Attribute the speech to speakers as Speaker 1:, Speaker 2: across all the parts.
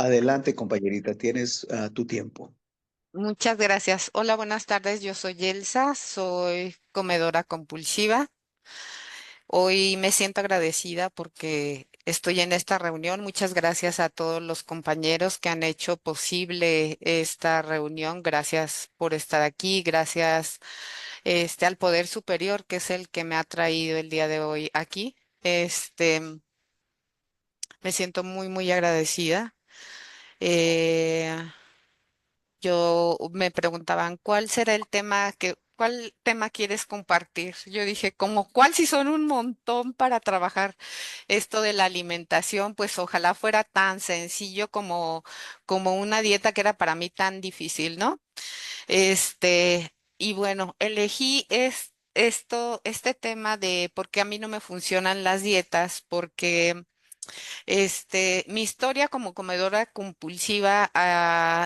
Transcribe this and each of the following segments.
Speaker 1: Adelante, compañerita, tienes tu tiempo.
Speaker 2: Muchas gracias. Hola, buenas tardes. Yo soy Elsa, soy comedora compulsiva. Hoy me siento agradecida porque estoy en esta reunión. Muchas gracias a todos los compañeros que han hecho posible esta reunión. Gracias por estar aquí. Gracias, al Poder Superior, que es el que me ha traído el día de hoy aquí. Este, Me siento muy, muy agradecida. Eh, Yo me preguntaban, ¿cuál será el tema cuál tema quieres compartir? Yo dije, como cuál si son un montón para trabajar esto de la alimentación, pues ojalá fuera tan sencillo como una dieta que era para mí tan difícil, ¿no? Y bueno, elegí este tema de por qué a mí no me funcionan las dietas, porque mi historia como comedora compulsiva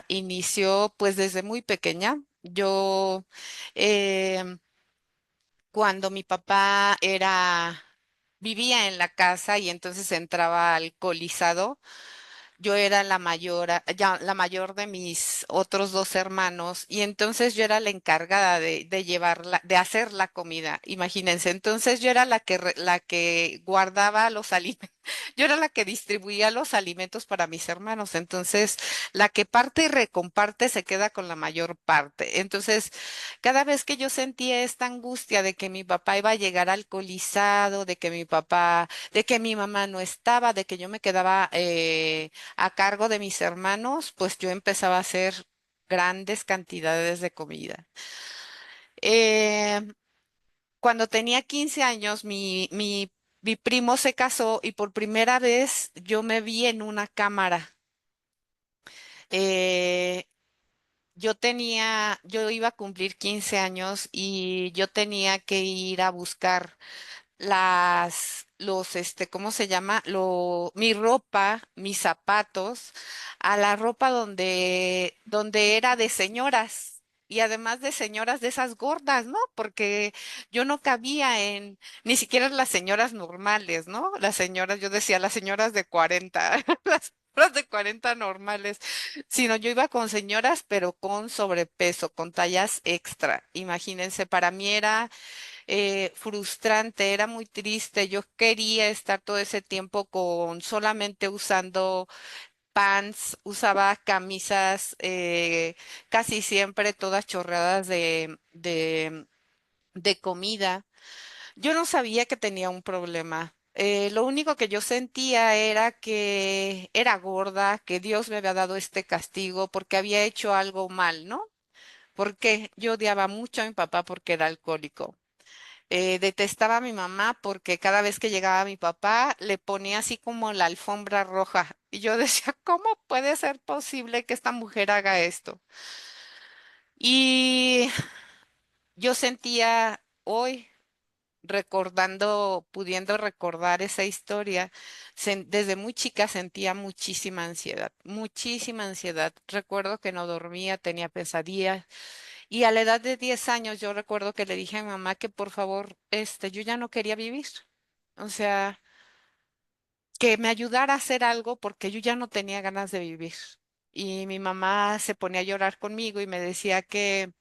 Speaker 2: inició pues desde muy pequeña. Yo, em, cuando mi papá vivía en la casa y entonces entraba alcoholizado, yo era la mayor de mis otros dos hermanos y entonces yo era la encargada de llevarla, de hacer la comida. Imagínense, entonces yo era la que guardaba los alimentos, yo era la que distribuía los alimentos para mis hermanos. Entonces, la que parte y recomparte se queda con la mayor parte. Entonces, cada vez que yo sentía esta angustia de que mi papá iba a llegar alcoholizado, de que mi mamá no estaba, de que yo me quedaba a cargo de mis hermanos, pues yo empezaba a hacer grandes cantidades de comida. Eh, Cuando tenía 15 años, mi primo se casó y por primera vez yo me vi en una cámara. Eh, yo iba a cumplir 15 años y yo tenía que ir a buscar ¿cómo se llama? Mi ropa, mis zapatos, a la ropa donde era de señoras. Y además de señoras de esas gordas, ¿no? Porque yo no cabía ni siquiera las señoras normales, ¿no? Las señoras, yo decía, las señoras de 40, las señoras de 40 normales, sino yo iba con señoras, pero con sobrepeso, con tallas extra. Imagínense, para mí era frustrante, era muy triste. Yo quería estar todo ese tiempo con solamente usando pants, usaba camisas casi siempre todas chorreadas de comida. Yo no sabía que tenía un problema. Lo único que yo sentía era que era gorda, que Dios me había dado este castigo porque había hecho algo mal, ¿no? Porque yo odiaba mucho a mi papá porque era alcohólico. Detestaba a mi mamá porque cada vez que llegaba mi papá le ponía así como la alfombra roja. Y yo decía, ¿cómo puede ser posible que esta mujer haga esto? Y yo sentía hoy, pudiendo recordar esa historia, desde muy chica sentía muchísima ansiedad, muchísima ansiedad. Recuerdo que no dormía, tenía pesadillas. Y a la edad de 10 años yo recuerdo que le dije a mi mamá que por favor, yo ya no quería vivir. O sea, que me ayudara a hacer algo porque yo ya no tenía ganas de vivir. Y mi mamá se ponía a llorar conmigo y me decía que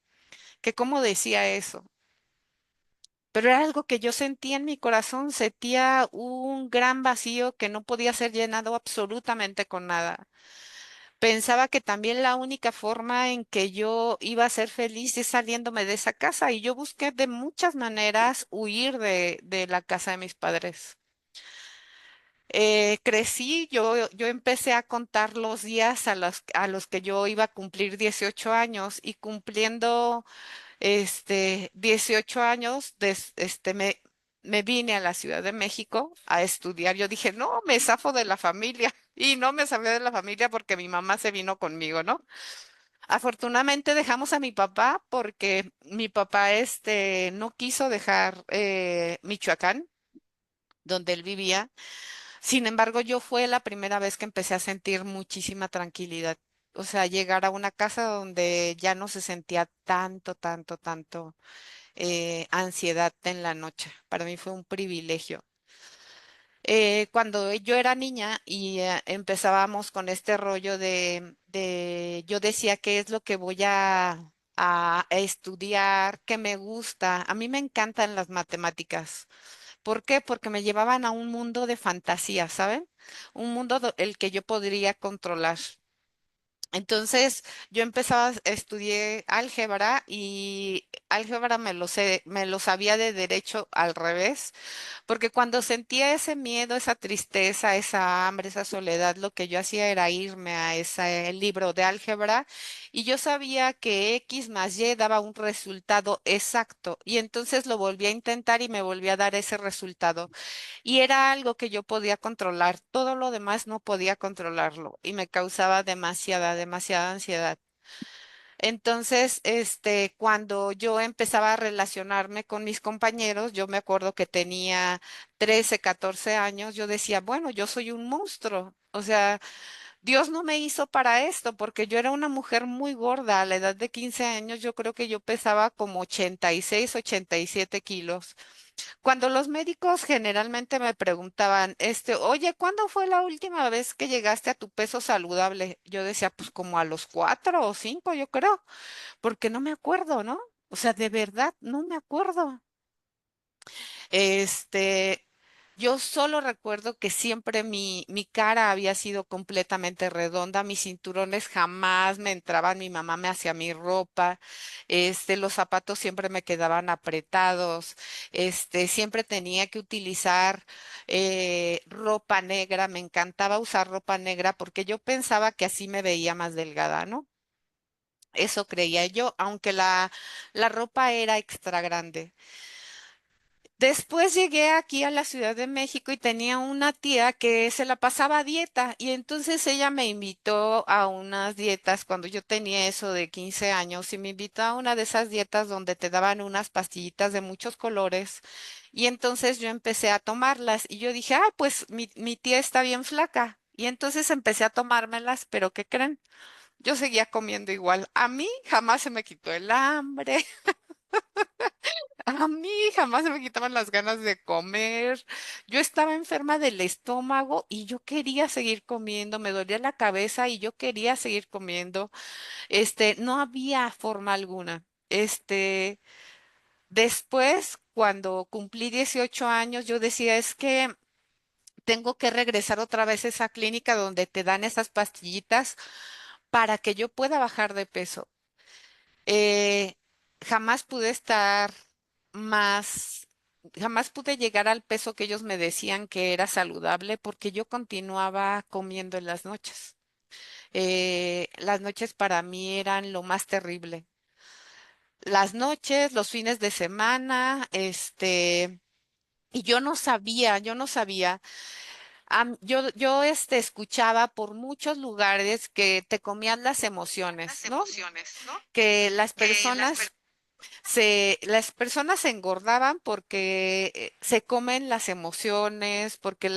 Speaker 2: cómo decía eso. Pero era algo que yo sentía en mi corazón, sentía un gran vacío que no podía ser llenado absolutamente con nada. Pensaba que también la única forma en que yo iba a ser feliz es saliéndome de esa casa y yo busqué de muchas maneras huir de la casa de mis padres. Crecí, yo empecé a contar los días a los que yo iba a cumplir 18 años y cumpliendo 18 años, me vine a la Ciudad de México a estudiar. Yo dije, no, me zafo de la familia. Y no me zafé de la familia porque mi mamá se vino conmigo, ¿no? Afortunadamente dejamos a mi papá porque mi papá, no quiso dejar Michoacán, donde él vivía. Sin embargo, yo fue la primera vez que empecé a sentir muchísima tranquilidad. O sea, llegar a una casa donde ya no se sentía tanto, tanto, tanto ansiedad en la noche. Para mí fue un privilegio. Cuando yo era niña y empezábamos con este rollo yo decía, ¿qué es lo que voy a estudiar? ¿Qué me gusta? A mí me encantan las matemáticas. ¿Por qué? Porque me llevaban a un mundo de fantasía, ¿saben? Un mundo el que yo podría controlar. Entonces, yo empezaba, estudié álgebra y álgebra me lo sabía de derecho al revés, porque cuando sentía ese miedo, esa tristeza, esa hambre, esa soledad, lo que yo hacía era irme a ese libro de álgebra y yo sabía que X más Y daba un resultado exacto y entonces lo volví a intentar y me volví a dar ese resultado. Y era algo que yo podía controlar, todo lo demás no podía controlarlo y me causaba demasiada ansiedad. Entonces, cuando yo empezaba a relacionarme con mis compañeros, yo me acuerdo que tenía 13, 14 años, yo decía, bueno, yo soy un monstruo. O sea, Dios no me hizo para esto porque yo era una mujer muy gorda. A la edad de 15 años, yo creo que yo pesaba como 86, 87 kilos. Cuando los médicos generalmente me preguntaban, oye, ¿cuándo fue la última vez que llegaste a tu peso saludable? Yo decía, pues como a los 4 o 5, yo creo, porque no me acuerdo, ¿no? O sea, de verdad, no me acuerdo. Este, yo solo recuerdo que siempre mi cara había sido completamente redonda, mis cinturones jamás me entraban, mi mamá me hacía mi ropa, los zapatos siempre me quedaban apretados, siempre tenía que utilizar ropa negra, me encantaba usar ropa negra porque yo pensaba que así me veía más delgada, ¿no? Eso creía yo, aunque la ropa era extra grande. Después llegué aquí a la Ciudad de México y tenía una tía que se la pasaba a dieta y entonces ella me invitó a unas dietas cuando yo tenía eso de 15 años y me invitó a una de esas dietas donde te daban unas pastillitas de muchos colores y entonces yo empecé a tomarlas y yo dije, ah, pues mi tía está bien flaca y entonces empecé a tomármelas, pero ¿qué creen? Yo seguía comiendo igual. A mí jamás se me quitó el hambre. A mí jamás se me quitaban las ganas de comer. Yo estaba enferma del estómago y yo quería seguir comiendo. Me dolía la cabeza y yo quería seguir comiendo. No había forma alguna. Después, cuando cumplí 18 años, yo decía, es que tengo que regresar otra vez a esa clínica donde te dan esas pastillitas para que yo pueda bajar de peso. Eh, Jamás pude estar más, jamás pude llegar al peso que ellos me decían que era saludable porque yo continuaba comiendo en las noches. Las noches para mí eran lo más terrible. Las noches, los fines de semana, y yo no sabía. Yo escuchaba por muchos lugares que te comían las emociones, ¿no? Que las personas se engordaban porque se comen las emociones, porque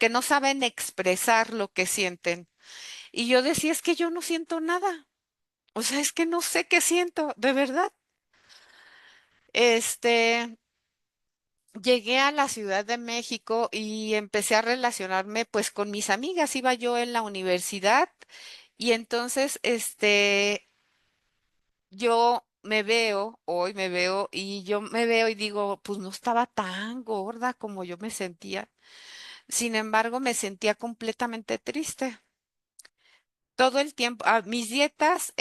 Speaker 2: no saben expresar lo que sienten. Y yo decía, es que yo no siento nada. O sea, es que no sé qué siento, de verdad. Este, Llegué a la Ciudad de México y empecé a relacionarme pues con mis amigas. Iba yo en la universidad y entonces, hoy me veo y yo me veo y digo, pues no estaba tan gorda como yo me sentía. Sin embargo, me sentía completamente triste. Todo el tiempo, mis dietas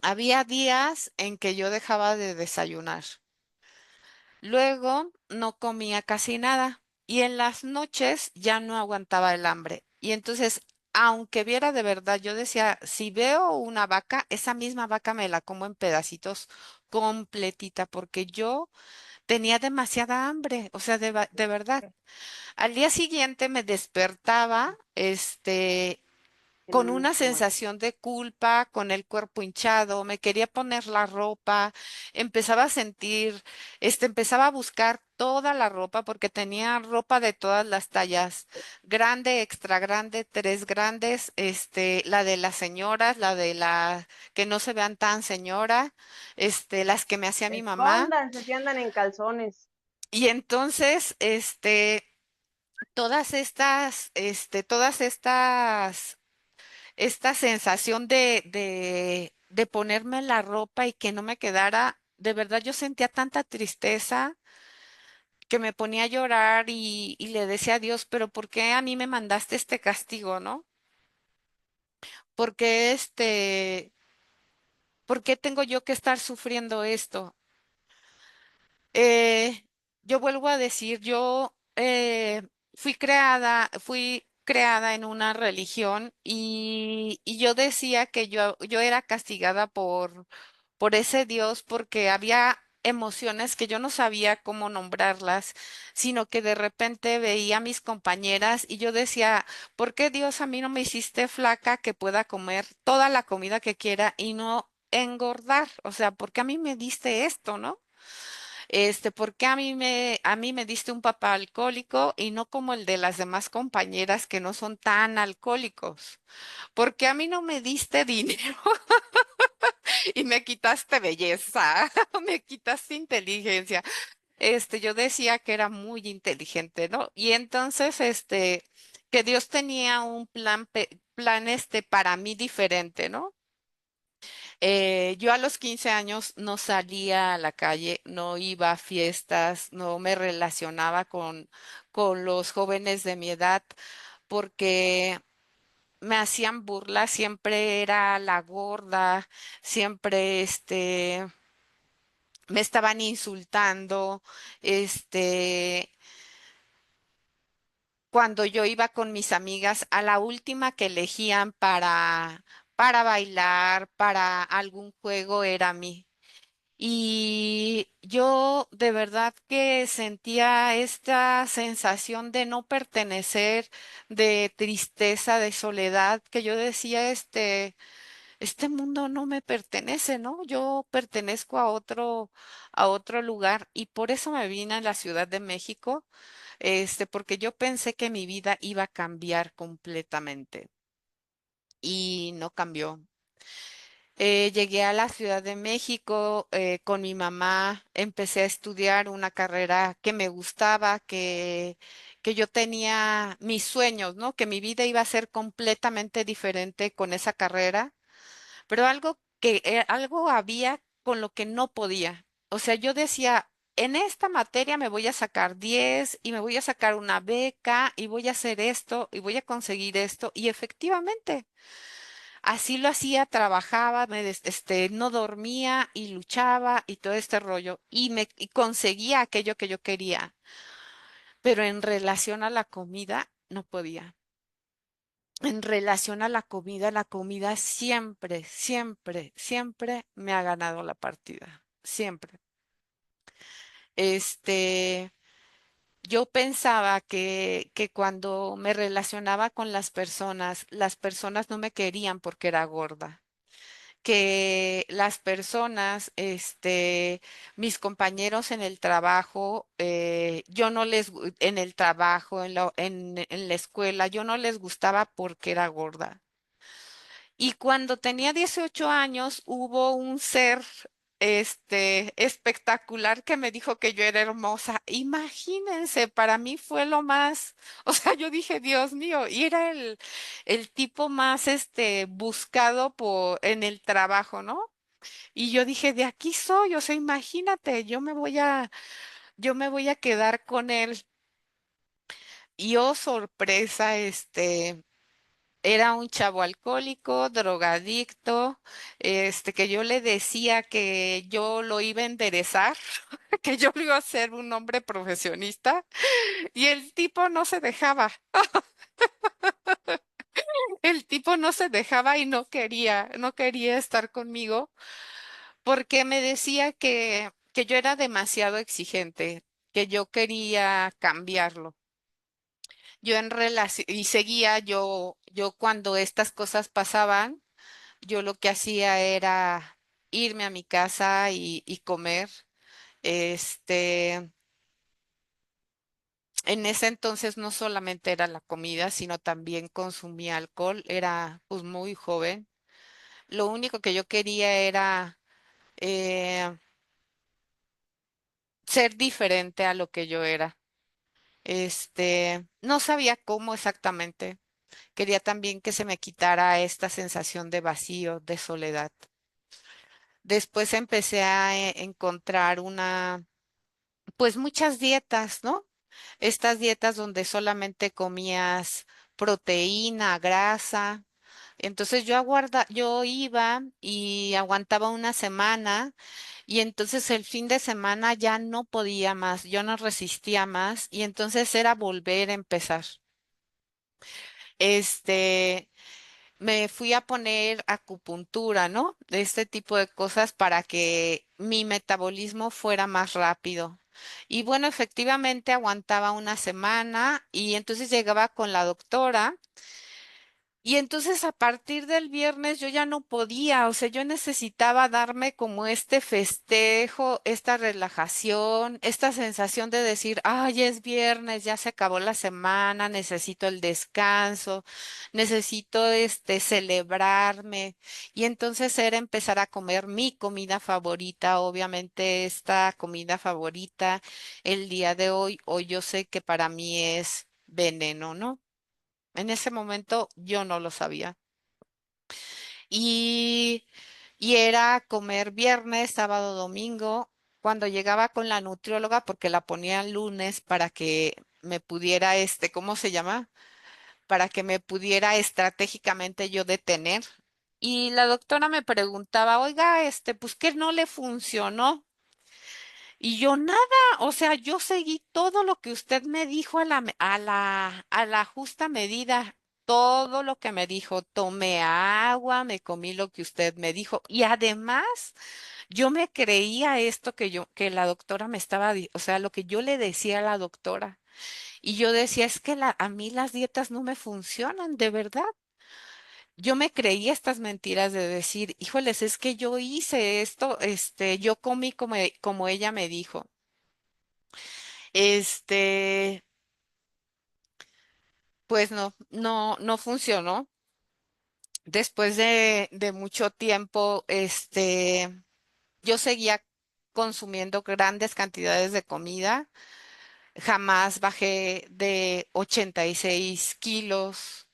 Speaker 2: había días en que yo dejaba de desayunar. Luego no comía casi nada y en las noches ya no aguantaba el hambre. Y entonces, aunque viera de verdad, yo decía, si veo una vaca, esa misma vaca me la como en pedacitos completita porque yo tenía demasiada hambre, o sea, de verdad. Al día siguiente me despertaba, con una sensación de culpa, con el cuerpo hinchado, me quería poner la ropa, empezaba a sentir, empezaba a buscar toda la ropa porque tenía ropa de todas las tallas, grande, extra grande, tres grandes, la de las señoras, la de la que no se vean tan señora, las que me hacía mi mamá.
Speaker 3: Escóndanse si andan en calzones.
Speaker 2: Y entonces, todas esta sensación de ponerme la ropa y que no me quedara, de verdad yo sentía tanta tristeza que me ponía a llorar y le decía a Dios, pero ¿por qué a mí me mandaste este castigo, no? ¿Por qué por qué tengo yo que estar sufriendo esto? Eh, yo vuelvo a decir, fui creada en una religión y yo decía que yo era castigada por ese Dios porque había emociones que yo no sabía cómo nombrarlas, sino que de repente veía a mis compañeras y yo decía, ¿por qué Dios a mí no me hiciste flaca que pueda comer toda la comida que quiera y no engordar? O sea, ¿por qué a mí me diste esto, no? ¿Por qué a mí me diste un papá alcohólico y no como el de las demás compañeras que no son tan alcohólicos? ¿Por qué a mí no me diste dinero y me quitaste belleza? Me quitaste inteligencia. Yo decía que era muy inteligente, ¿no? Y entonces, que Dios tenía un plan, para mí diferente, ¿no? Yo a los 15 años no salía a la calle, no iba a fiestas, no me relacionaba con los jóvenes de mi edad porque me hacían burla, siempre era la gorda, siempre me estaban insultando, este, cuando yo iba con mis amigas, a la última que elegían para bailar, para algún juego era a mí. Y yo de verdad que sentía esta sensación de no pertenecer, de tristeza, de soledad, que yo decía, este mundo no me pertenece, ¿no? Yo pertenezco a otro lugar y por eso me vine a la Ciudad de México, porque yo pensé que mi vida iba a cambiar completamente y no cambió. Llegué a la Ciudad de México con mi mamá, empecé a estudiar una carrera que me gustaba, que yo tenía mis sueños, ¿no? Que mi vida iba a ser completamente diferente con esa carrera, pero algo había con lo que no podía. O sea, yo decía, en esta materia me voy a sacar 10 y me voy a sacar una beca y voy a hacer esto y voy a conseguir esto. Y efectivamente. Así lo hacía, trabajaba, no dormía y luchaba y todo este rollo y conseguía aquello que yo quería, pero en relación a la comida no podía. En relación a la comida siempre, siempre, siempre me ha ganado la partida, siempre. Este, yo pensaba que cuando me relacionaba con las personas no me querían porque era gorda. Que las personas, mis compañeros en el trabajo, yo no en el trabajo, en la escuela, yo no les gustaba porque era gorda. Y cuando tenía 18 años, hubo un ser, espectacular que me dijo que yo era hermosa. Imagínense, para mí fue lo más, o sea, yo dije, Dios mío, y era el tipo más, buscado en el trabajo, ¿no? Y yo dije, de aquí soy, o sea, imagínate, yo me voy a quedar con él. Y oh, sorpresa, era un chavo alcohólico, drogadicto, que yo le decía que yo lo iba a enderezar, que yo lo iba a hacer un hombre profesionista, y el tipo no se dejaba, el tipo no se dejaba y no quería estar conmigo porque me decía que yo era demasiado exigente, que yo quería cambiarlo. Yo en relación, y seguía, yo cuando estas cosas pasaban, yo lo que hacía era irme a mi casa y comer. Este, en ese entonces no solamente era la comida, sino también consumía alcohol. Era pues muy joven. Lo único que yo quería era eh, ser diferente a lo que yo era. No sabía cómo exactamente. Quería también que se me quitara esta sensación de vacío, de soledad. Después empecé a encontrar pues muchas dietas, ¿no? Estas dietas donde solamente comías proteína, grasa. Entonces yo iba y aguantaba una semana y entonces el fin de semana ya no podía más, yo no resistía más y entonces era volver a empezar. Este, Me fui a poner acupuntura, ¿no? De este tipo de cosas para que mi metabolismo fuera más rápido. Y bueno, efectivamente aguantaba una semana y entonces llegaba con la doctora. Y entonces a partir del viernes yo ya no podía, o sea, yo necesitaba darme como este festejo, esta relajación, esta sensación de decir, ay, es viernes, ya se acabó la semana, necesito el descanso, necesito celebrarme. Y entonces era empezar a comer mi comida favorita, obviamente esta comida favorita el día de hoy yo sé que para mí es veneno, ¿no? En ese momento yo no lo sabía. Y, y era comer viernes, sábado, domingo. Cuando llegaba con la nutrióloga, porque la ponía el lunes para que me pudiera, ¿cómo se llama? Para que me pudiera estratégicamente yo detener. Y la doctora me preguntaba, oiga, pues, ¿qué no le funcionó? Y yo nada, o sea, yo seguí todo lo que usted me dijo a la justa medida, todo lo que me dijo, tomé agua, me comí lo que usted me dijo y además yo me creía esto que la doctora me o sea, lo que yo le decía a la doctora y yo decía, es que a mí las dietas no me funcionan, de verdad. Yo me creía estas mentiras de decir, híjoles, es que yo hice esto, yo comí como ella me dijo. Este, pues no funcionó. Después de mucho tiempo, yo seguía consumiendo grandes cantidades de comida. Jamás bajé de 86 kilos.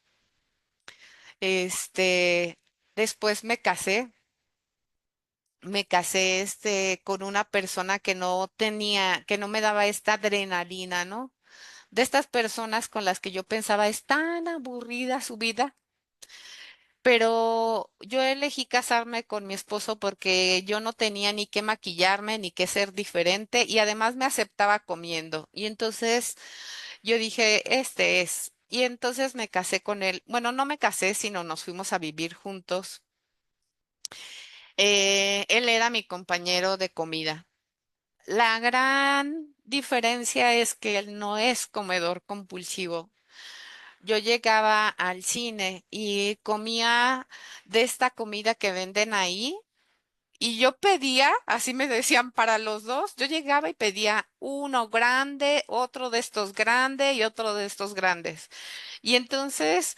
Speaker 2: Este, Después me casé, con una persona que no me daba esta adrenalina, ¿no? De estas personas con las que yo pensaba, es tan aburrida su vida. Pero yo elegí casarme con mi esposo porque yo no tenía ni que maquillarme ni que ser diferente y además me aceptaba comiendo. Y entonces yo dije, este es. Y entonces me casé con él. Bueno, no me casé, sino nos fuimos a vivir juntos. Él era mi compañero de comida. La gran diferencia es que él no es comedor compulsivo. Yo llegaba al cine y comía de esta comida que venden ahí y yo pedía, así me decían para los dos, yo llegaba y pedía uno grande, otro de estos grandes y otro de estos grandes. Y entonces,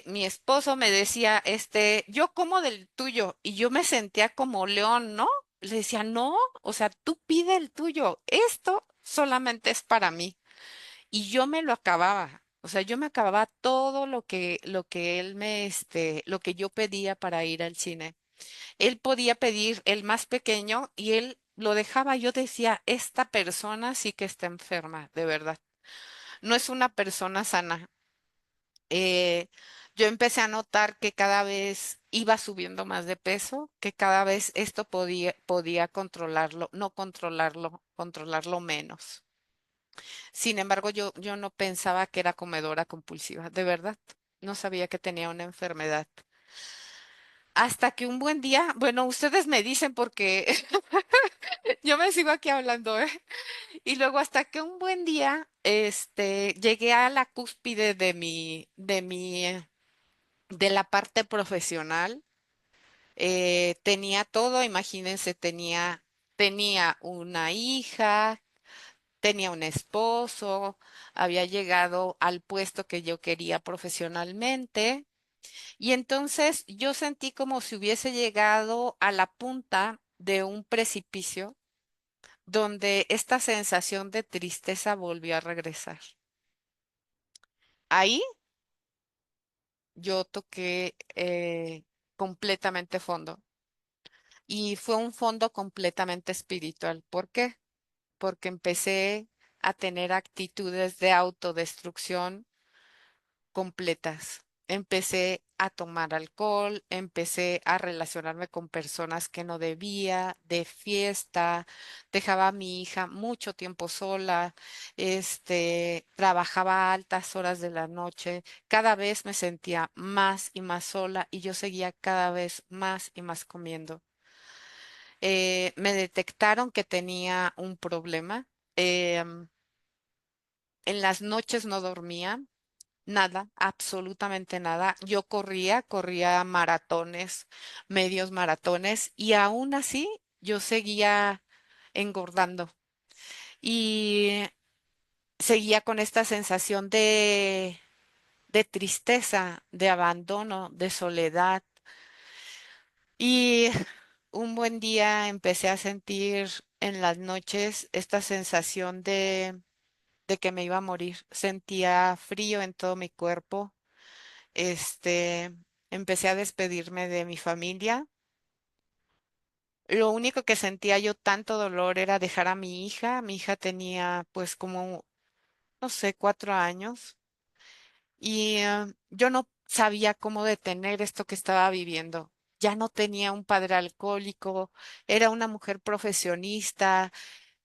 Speaker 2: mi esposo me decía, yo como del tuyo y yo me sentía como león, ¿no? Le decía, no, o sea, tú pide el tuyo, esto solamente es para mí. Y yo me lo acababa. O sea, yo me acababa todo lo que él lo que yo pedía para ir al cine. Él podía pedir el más pequeño y él lo dejaba. Yo decía, esta persona sí que está enferma, de verdad. No es una persona sana. Eh, yo empecé a notar que cada vez iba subiendo más de peso, que cada vez esto podía controlarlo, no controlarlo, controlarlo menos. Sin embargo, yo no pensaba que era comedora compulsiva, de verdad. No sabía que tenía una enfermedad. Hasta que un buen día, bueno, ustedes me dicen porque yo me sigo aquí hablando, ¿eh? Y luego hasta que un buen día, llegué a la cúspide de la parte profesional. Tenía todo, imagínense, tenía una hija, tenía un esposo, había llegado al puesto que yo quería profesionalmente y entonces yo sentí como si hubiese llegado a la punta de un precipicio donde esta sensación de tristeza volvió a regresar. Ahí yo toqué completamente fondo y fue un fondo completamente espiritual. ¿Por qué? Porque empecé a tener actitudes de autodestrucción completas. Empecé a tomar alcohol, empecé a relacionarme con personas que no debía, de fiesta, dejaba a mi hija mucho tiempo sola, trabajaba a altas horas de la noche, cada vez me sentía más y más sola y yo seguía cada vez más y más comiendo. Me detectaron que tenía un problema. em, en las noches no dormía. Nada, absolutamente nada. Yo corría maratones, medios maratones, y aún así yo seguía engordando y seguía con esta sensación de tristeza, de abandono, de soledad. Y un buen día empecé a sentir en las noches esta sensación de que me iba a morir. Sentía frío en todo mi cuerpo. Este, Empecé a despedirme de mi familia. Lo único que sentía yo tanto dolor era dejar a mi hija. Mi hija tenía pues como, no sé, 4 años y yo no sabía cómo detener esto que estaba viviendo. Ya no tenía un padre alcohólico, era una mujer profesionista.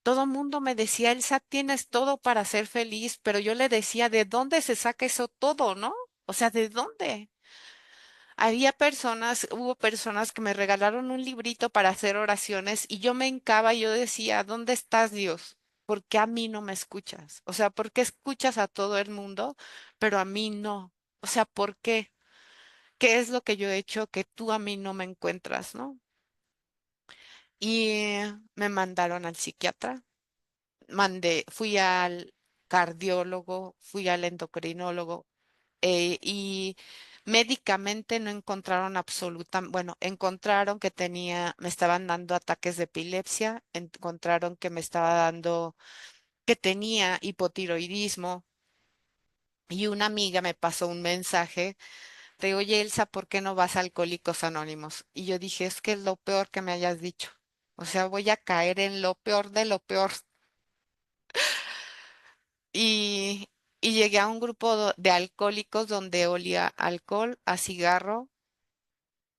Speaker 2: Todo el mundo me decía, Elsa, tienes todo para ser feliz, pero yo le decía, ¿de dónde se saca eso todo, no? O sea, ¿de dónde? Hubo personas que me regalaron un librito para hacer oraciones y yo me hincaba y yo decía, ¿dónde estás, Dios? ¿Por qué a mí no me escuchas? O sea, ¿por qué escuchas a todo el mundo, pero a mí no? O sea, ¿por qué? ¿Qué es lo que yo he hecho que tú a mí no me encuentras, no? Y me mandaron al psiquiatra, fui al cardiólogo, fui al endocrinólogo, y médicamente no encontraron bueno, encontraron que me estaban dando ataques de epilepsia, encontraron que me estaba dando, que tenía hipotiroidismo y una amiga me pasó un mensaje de, oye, Elsa, ¿por qué no vas a Alcohólicos Anónimos? Y yo dije, es que es lo peor que me hayas dicho. O sea, voy a caer en lo peor de lo peor. Y, y llegué a un grupo de alcohólicos donde olía alcohol, a cigarro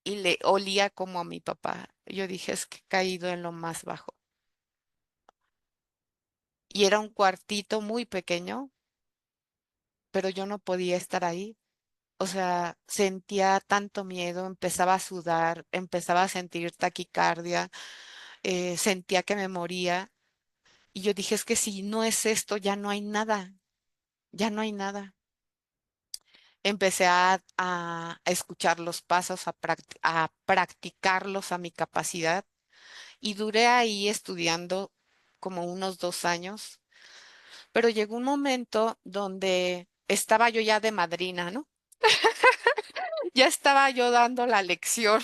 Speaker 2: y le olía como a mi papá. Yo dije, es que he caído en lo más bajo. Y era un cuartito muy pequeño, pero yo no podía estar ahí. O sea, sentía tanto miedo, empezaba a sudar, empezaba a sentir taquicardia, sentía que me moría. Y yo dije, es que si no es esto, ya no hay nada, ya no hay nada. Empecé a escuchar los pasos, a practicarlos a mi capacidad y duré ahí estudiando como unos 2 años, pero llegó un momento donde estaba yo ya de madrina, ¿no? Ya estaba yo dando la lección,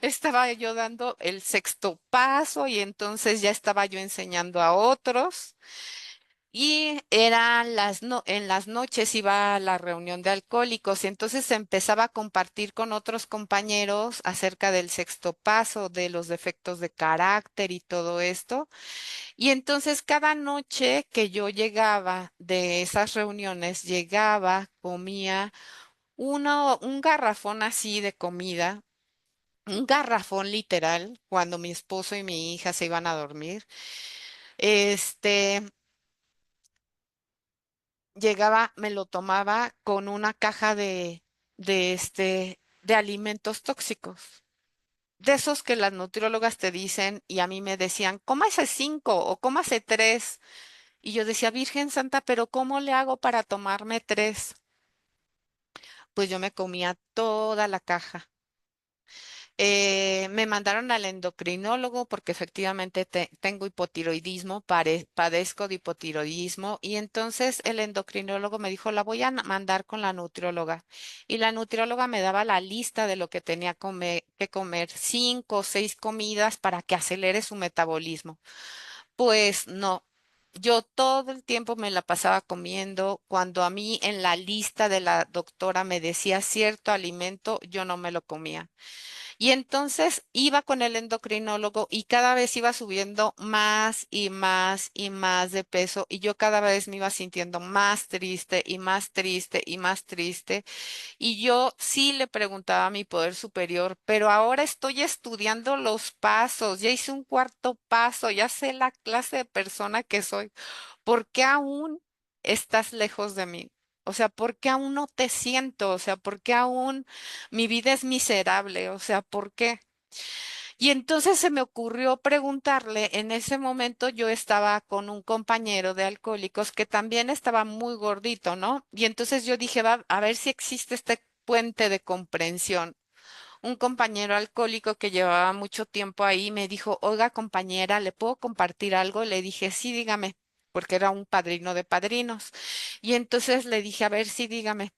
Speaker 2: estaba yo dando el sexto paso y entonces ya estaba yo enseñando a otros. Y en las noches iba a la reunión de alcohólicos y entonces empezaba a compartir con otros compañeros acerca del sexto paso, de los defectos de carácter y todo esto. Y entonces cada noche que yo llegaba de esas reuniones, llegaba, comía un garrafón así de comida, un garrafón literal, cuando mi esposo y mi hija se iban a dormir. Este, Llegaba, me lo tomaba con una caja de alimentos tóxicos. De esos que las nutriólogas te dicen y a mí me decían, cómase 5 o cómase 3. Y yo decía, Virgen Santa, pero ¿cómo le hago para tomarme 3? Pues yo me comía toda la caja. Me mandaron al endocrinólogo porque efectivamente tengo hipotiroidismo, padezco de hipotiroidismo y entonces el endocrinólogo me dijo, la voy a mandar con la nutrióloga y la nutrióloga me daba la lista de lo que tenía que comer, 5 o 6 comidas para que acelere su metabolismo. Pues no, yo todo el tiempo me la pasaba comiendo. Cuando a mí en la lista de la doctora me decía cierto alimento, yo no me lo comía. Y entonces iba con el endocrinólogo y cada vez iba subiendo más y más y más de peso y yo cada vez me iba sintiendo más triste y más triste y más triste. Y yo sí le preguntaba a mi poder superior, pero ahora estoy estudiando los pasos, ya hice un cuarto paso, ya sé la clase de persona que soy. ¿Por qué aún estás lejos de mí? O sea, ¿por qué aún no te siento? O sea, ¿por qué aún mi vida es miserable? O sea, ¿por qué? Y entonces se me ocurrió preguntarle, en ese momento yo estaba con un compañero de alcohólicos que también estaba muy gordito, ¿no? Y entonces yo dije, va, a ver si existe este puente de comprensión. Un compañero alcohólico que llevaba mucho tiempo ahí me dijo, oiga, compañera, ¿le puedo compartir algo? Le dije, sí, dígame, porque era un padrino de padrinos. Y entonces le dije, a ver, sí, dígame.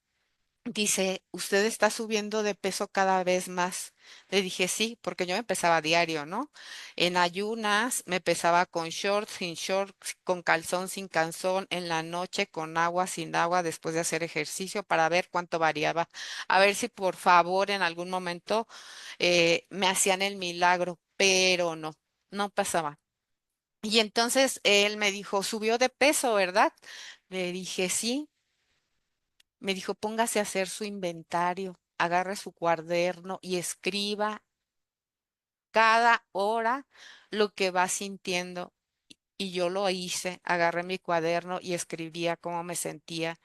Speaker 2: Dice, usted está subiendo de peso cada vez más. Le dije, sí, porque yo me pesaba diario, ¿no? En ayunas, me pesaba con short, sin short, con calzón, sin calzón, en la noche, con agua, sin agua, después de hacer ejercicio, para ver cuánto variaba. A ver si por favor en algún momento me hacían el milagro, pero no, no pasaba. Y entonces él me dijo, subió de peso, ¿verdad? Le dije, sí. Me dijo, póngase a hacer su inventario, agarre su cuaderno y escriba cada hora lo que va sintiendo. Y yo lo hice, agarré mi cuaderno y escribía cómo me sentía.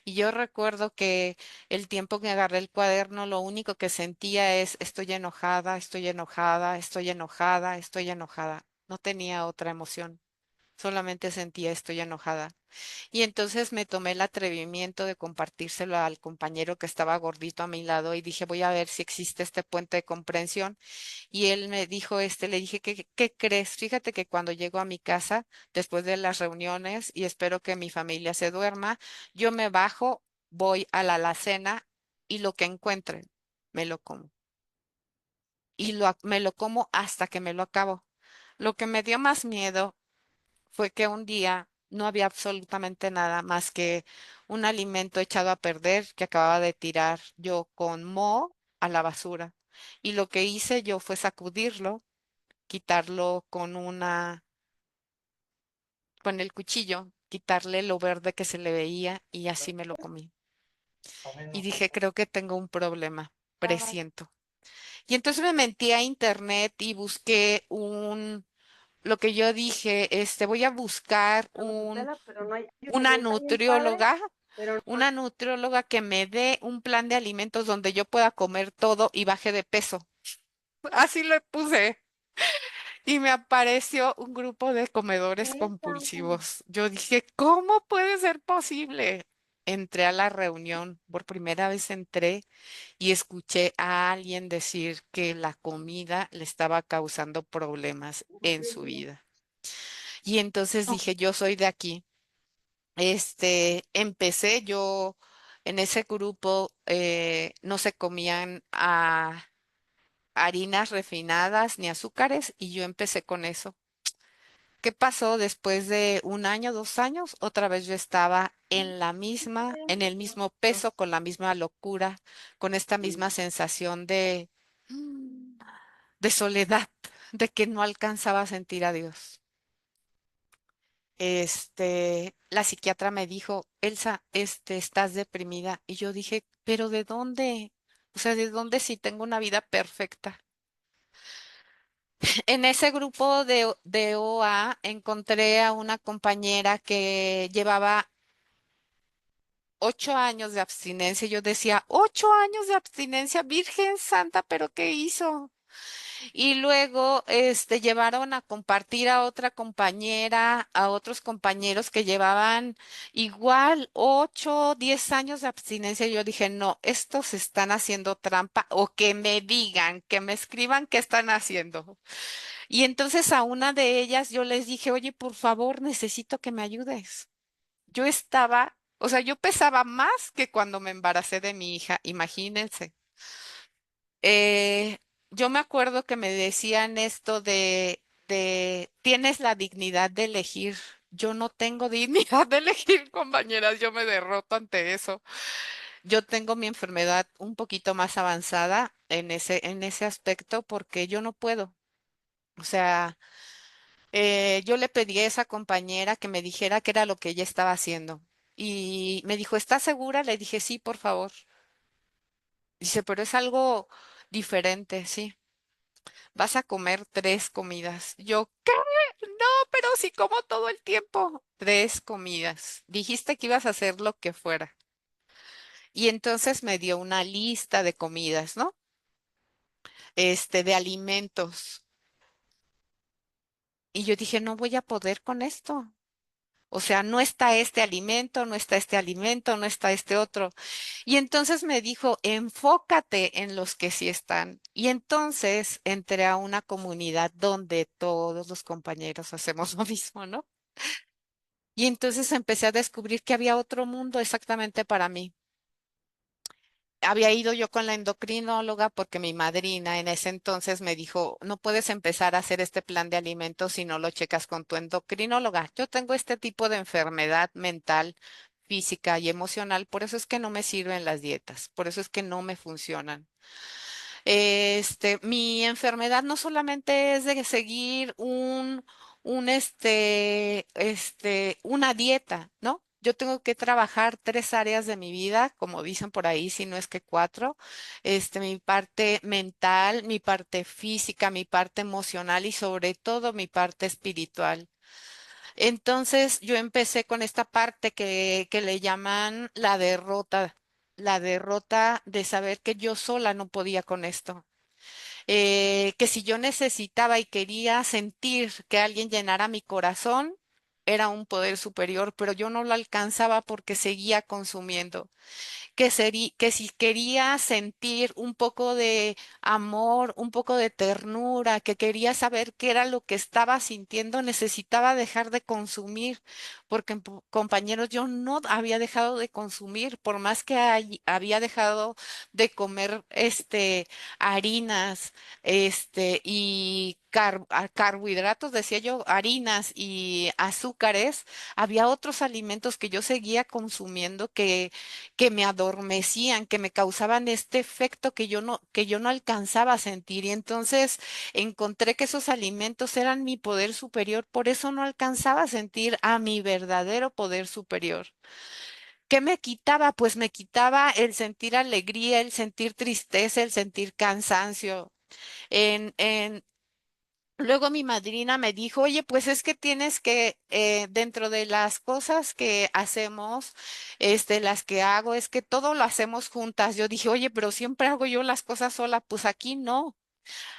Speaker 2: Y yo recuerdo que el tiempo que agarré el cuaderno, lo único que sentía es, estoy enojada, estoy enojada, estoy enojada, estoy enojada. No tenía otra emoción, solamente sentía estoy enojada. Y entonces me tomé el atrevimiento de compartírselo al compañero que estaba gordito a mi lado y dije, voy a ver si existe este puente de comprensión. Y él me dijo, le dije, ¿qué crees? Fíjate que cuando llego a mi casa, después de las reuniones y espero que mi familia se duerma, yo me bajo, voy a la alacena y lo que encuentre, me lo como. Y me lo como hasta que me lo acabo. Lo que me dio más miedo fue que un día no había absolutamente nada más que un alimento echado a perder que acababa de tirar yo con moho a la basura. Y lo que hice yo fue sacudirlo, quitarlo con el cuchillo, quitarle lo verde que se le veía y así me lo comí. Y dije, creo que tengo un problema, presiento. Y entonces me metí a internet y busqué lo que yo dije, voy a buscar una nutrióloga, una nutrióloga que me dé un plan de alimentos donde yo pueda comer todo y baje de peso. Así lo puse. Y me apareció un grupo de comedores compulsivos. Yo dije, ¿cómo puede ser posible? Entré a la reunión, por primera vez entré y escuché a alguien decir que la comida le estaba causando problemas en su vida. Y entonces dije, yo soy de aquí. Empecé yo en ese grupo, no se comían harinas refinadas ni azúcares y yo empecé con eso. ¿Qué pasó después de un año, 2 años? Otra vez yo estaba en el mismo peso, con la misma locura, con esta misma sensación de soledad, de que no alcanzaba a sentir a Dios. La psiquiatra me dijo, Elsa, estás deprimida. Y yo dije, ¿pero de dónde? O sea, ¿de dónde si tengo una vida perfecta? En ese grupo de OA encontré a una compañera que llevaba 8 años de abstinencia. Y yo decía, 8 años de abstinencia, Virgen Santa, ¿pero qué hizo? Y luego, llevaron a compartir a otra compañera, a otros compañeros que llevaban igual 8, 10 años de abstinencia. Yo dije, no, estos están haciendo trampa o que me digan, que me escriban qué están haciendo. Y entonces a una de ellas yo les dije, oye, por favor, necesito que me ayudes. Yo estaba, o sea, yo pesaba más que cuando me embaracé de mi hija, imagínense. Yo me acuerdo que me decían esto tienes la dignidad de elegir. Yo no tengo dignidad de elegir, compañeras, yo me derroto ante eso. Yo tengo mi enfermedad un poquito más avanzada en ese aspecto porque yo no puedo. O sea, yo le pedí a esa compañera que me dijera qué era lo que ella estaba haciendo. Y me dijo, ¿estás segura? Le dije, sí, por favor. Dice, pero es algo diferente, sí. Vas a comer 3 comidas. Yo, ¿qué? No, pero sí como todo el tiempo. 3 comidas. Dijiste que ibas a hacer lo que fuera. Y entonces me dio una lista de comidas, ¿no? De alimentos. Y yo dije, no voy a poder con esto. O sea, no está este alimento, no está este alimento, no está este otro. Y entonces me dijo, enfócate en los que sí están. Y entonces entré a una comunidad donde todos los compañeros hacemos lo mismo, ¿no? Y entonces empecé a descubrir que había otro mundo exactamente para mí. Había ido yo con la endocrinóloga porque mi madrina en ese entonces me dijo, no puedes empezar a hacer este plan de alimentos si no lo checas con tu endocrinóloga. Yo tengo este tipo de enfermedad mental, física y emocional, por eso es que no me sirven las dietas, por eso es que no me funcionan. Mi enfermedad no solamente es de seguir una dieta, ¿no? Yo tengo que trabajar 3 áreas de mi vida, como dicen por ahí, si no es que 4. Mi parte mental, mi parte física, mi parte emocional y sobre todo mi parte espiritual. Entonces yo empecé con esta parte que le llaman la derrota de saber que yo sola no podía con esto, que si yo necesitaba y quería sentir que alguien llenara mi corazón, era un poder superior, pero yo no lo alcanzaba porque seguía consumiendo, que si quería sentir un poco de amor, un poco de ternura, que quería saber qué era lo que estaba sintiendo, necesitaba dejar de consumir, porque compañeros, yo no había dejado de consumir, por más que había dejado de comer harinas, y carbohidratos, decía yo, harinas y azúcares, había otros alimentos que yo seguía consumiendo que me adormecían, que me causaban este efecto que yo no alcanzaba a sentir. Y entonces encontré que esos alimentos eran mi poder superior, por eso no alcanzaba a sentir a mi verdadero poder superior. ¿Qué me quitaba? Pues me quitaba el sentir alegría, el sentir tristeza, el sentir cansancio. En, en, Luego mi madrina me dijo, oye, pues es que tienes que, dentro de las cosas que hacemos, las que hago, es que todo lo hacemos juntas. Yo dije, oye, pero siempre hago yo las cosas sola. Pues aquí no.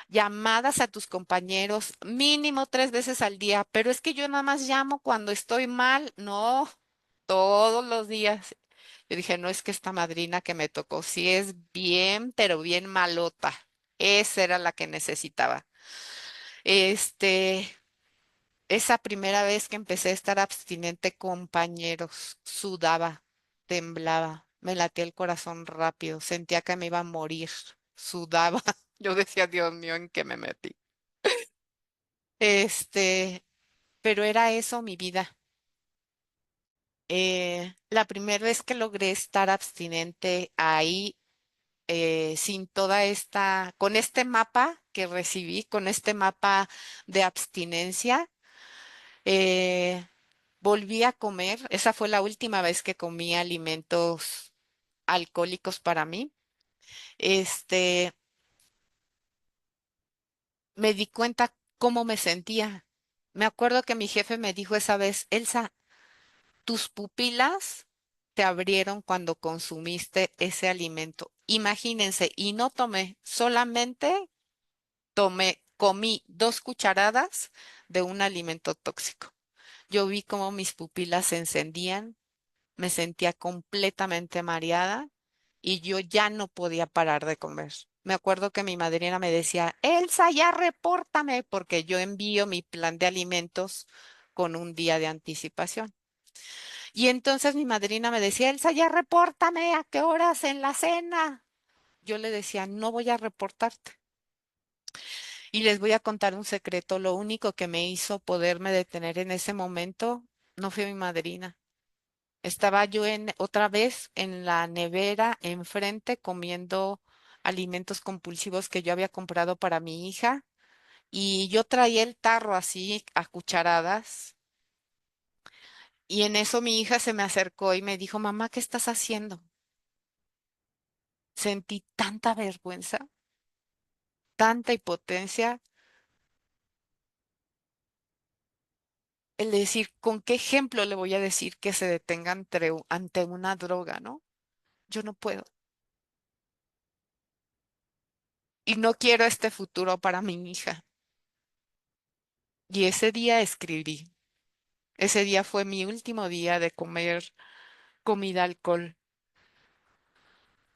Speaker 2: Llamadas a tus compañeros, mínimo 3 veces al día. Pero es que yo nada más llamo cuando estoy mal. No, todos los días. Yo dije, no es que esta madrina que me tocó, sí es bien, pero bien malota. Esa era la que necesitaba. Este, esa primera vez que empecé a estar abstinente, compañeros, sudaba, temblaba, me latía el corazón rápido, sentía que me iba a morir, sudaba. Yo decía, Dios mío, ¿en qué me metí? Este, pero era eso mi vida. La primera vez que logré estar abstinente ahí, sin toda con este mapa que recibí, con este mapa de abstinencia, eh, volví a comer. Esa fue la última vez que comí alimentos alcohólicos para mí. Este, Me di cuenta cómo me sentía. Me acuerdo que mi jefe me dijo esa vez, Elsa, tus pupilas te abrieron cuando consumiste ese alimento. Imagínense, y no tomé, solamente comí 2 cucharadas de un alimento tóxico. Yo vi cómo mis pupilas se encendían, me sentía completamente mareada y yo ya no podía parar de comer. Me acuerdo que mi madrina me decía, Elsa, ya repórtame, porque yo envío mi plan de alimentos con un día de anticipación. Y entonces mi madrina me decía, Elsa, ya repórtame, ¿a qué horas en la cena? Yo le decía, no voy a reportarte. Y les voy a contar un secreto, lo único que me hizo poderme detener en ese momento no fue mi madrina. Estaba yo otra vez en la nevera enfrente comiendo alimentos compulsivos que yo había comprado para mi hija y yo traía el tarro así a cucharadas y en eso mi hija se me acercó y me dijo, mamá, ¿qué estás haciendo? Sentí tanta vergüenza, tanta impotencia, el decir, ¿con qué ejemplo le voy a decir que se detenga ante una droga, ¿no? Yo no puedo y no quiero este futuro para mi hija. Y ese día escribí. Ese día fue mi último día de comer comida alcohol.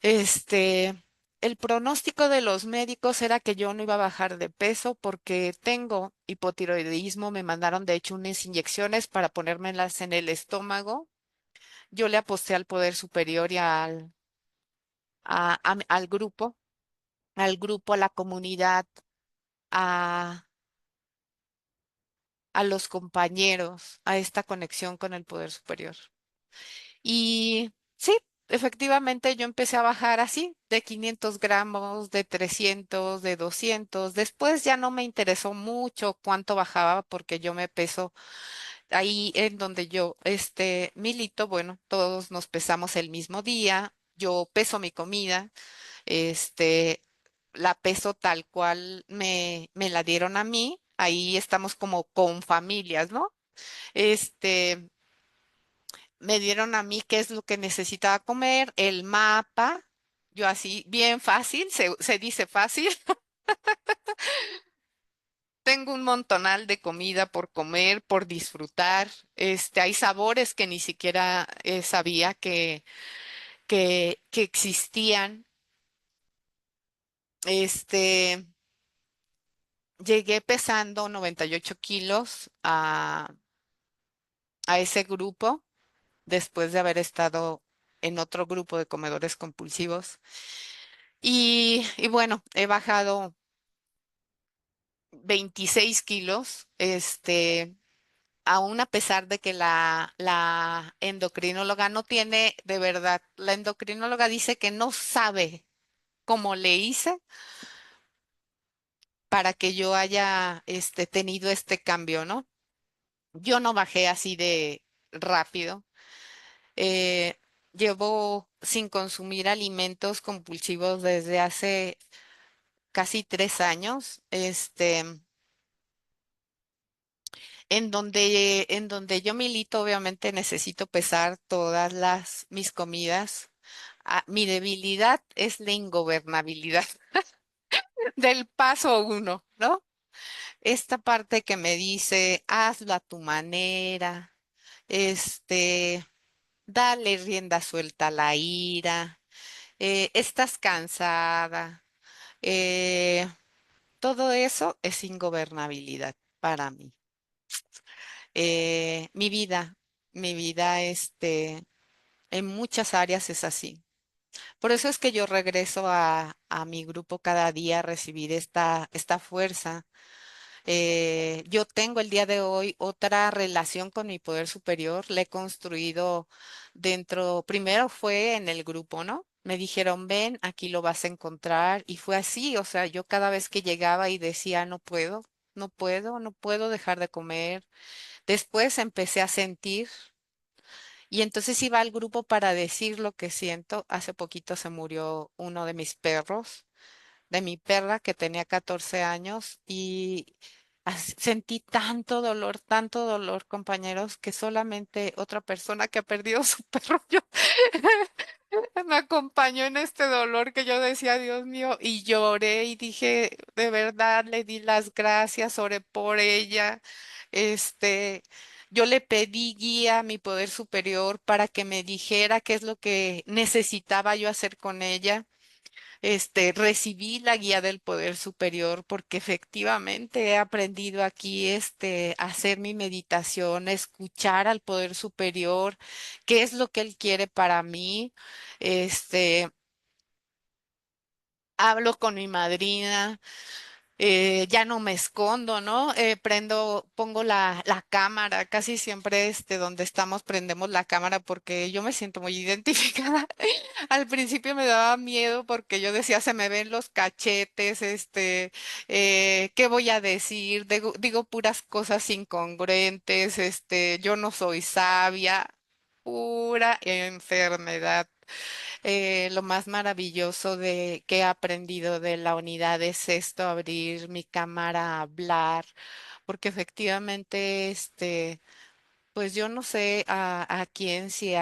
Speaker 2: Este, el pronóstico de los médicos era que yo no iba a bajar de peso porque tengo hipotiroidismo. Me mandaron de hecho unas inyecciones para ponérmelas en el estómago. Yo le aposté al poder superior y al grupo, a la comunidad, a, a los compañeros, a esta conexión con el poder superior. Y sí, efectivamente yo empecé a bajar así, de 500 gramos, de 300, de 200. Después ya no me interesó mucho cuánto bajaba porque yo me peso ahí en donde yo milito. Bueno, todos nos pesamos el mismo día. Yo peso mi comida, este, la peso tal cual me la dieron a mí. Ahí estamos como con familias, ¿no? Este, Me dieron a mí qué es lo que necesitaba comer, el mapa, yo así, bien fácil, se dice fácil. Tengo un montonal de comida por comer, por disfrutar. Hay sabores que ni siquiera sabía que existían. Este, Llegué pesando 98 kilos a ese grupo después de haber estado en otro grupo de comedores compulsivos. Y bueno, he bajado 26 kilos, aún a pesar de que la endocrinóloga no tiene, de verdad, la endocrinóloga dice que no sabe cómo le hice para que yo haya tenido este cambio, ¿no? Yo no bajé así de rápido. Eh, Llevo sin consumir alimentos compulsivos desde hace casi 3 años. En donde yo milito, obviamente necesito pesar todas mis comidas. Mi debilidad es la ingobernabilidad del paso uno, ¿no? Esta parte que me dice, hazlo a tu manera, este, dale rienda suelta a la ira, estás cansada, eh, todo eso es ingobernabilidad para mí. Mi vida, en muchas áreas es así. Por eso es que yo regreso a mi grupo cada día a recibir esta fuerza. Yo tengo el día de hoy otra relación con mi poder superior. Le he construido primero fue en el grupo, ¿no? Me dijeron, ven, aquí lo vas a encontrar. Y fue así, o sea, yo cada vez que llegaba y decía, no puedo, no puedo, no puedo dejar de comer. Después empecé a sentir. Y entonces iba al grupo para decir lo que siento. Hace poquito se murió uno de mis perros, de mi perra que tenía 14 años y sentí tanto dolor, compañeros, que solamente otra persona que ha perdido su perro me acompañó en este dolor que yo decía, Dios mío, y lloré y dije, de verdad, le di las gracias, oré por ella. Este, yo le pedí guía a mi poder superior para que me dijera qué es lo que necesitaba yo hacer con ella. Recibí la guía del poder superior porque efectivamente he aprendido aquí, a hacer mi meditación, a escuchar al poder superior, qué es lo que él quiere para mí. Este, Hablo con mi madrina, Ya no me escondo, ¿no? Pongo la cámara, casi siempre donde estamos prendemos la cámara porque yo me siento muy identificada. Al principio me daba miedo porque yo decía, se me ven los cachetes, ¿qué voy a decir? Digo puras cosas incongruentes, yo no soy sabia, pura enfermedad. Lo más maravilloso de que he aprendido de la unidad es esto, abrir mi cámara, hablar, porque efectivamente, pues yo no sé a quién, si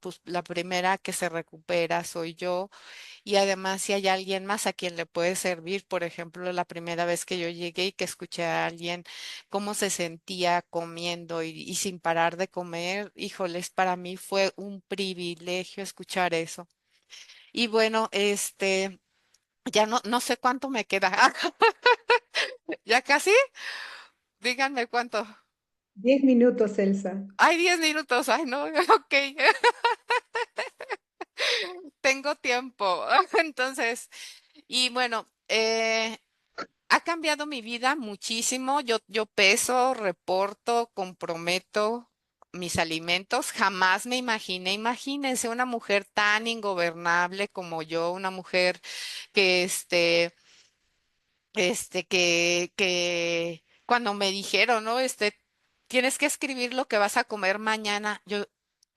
Speaker 2: pues la primera que se recupera soy yo, y además si hay alguien más a quien le puede servir. Por ejemplo, la primera vez que yo llegué y que escuché a alguien cómo se sentía comiendo y sin parar de comer, híjoles, para mí fue un privilegio escuchar eso. Y bueno, ya no sé cuánto me queda. ¿Ya casi? Díganme cuánto.
Speaker 3: 10 minutos, Elsa.
Speaker 2: Ay, 10 minutos. Ay, no, ok. Tengo tiempo. Entonces, y bueno, ha cambiado mi vida muchísimo. Yo peso, reporto, comprometo mis alimentos. Jamás me imaginé, imagínense una mujer tan ingobernable como yo, una mujer que que cuando me dijeron, ¿no? Tienes que escribir lo que vas a comer mañana. Yo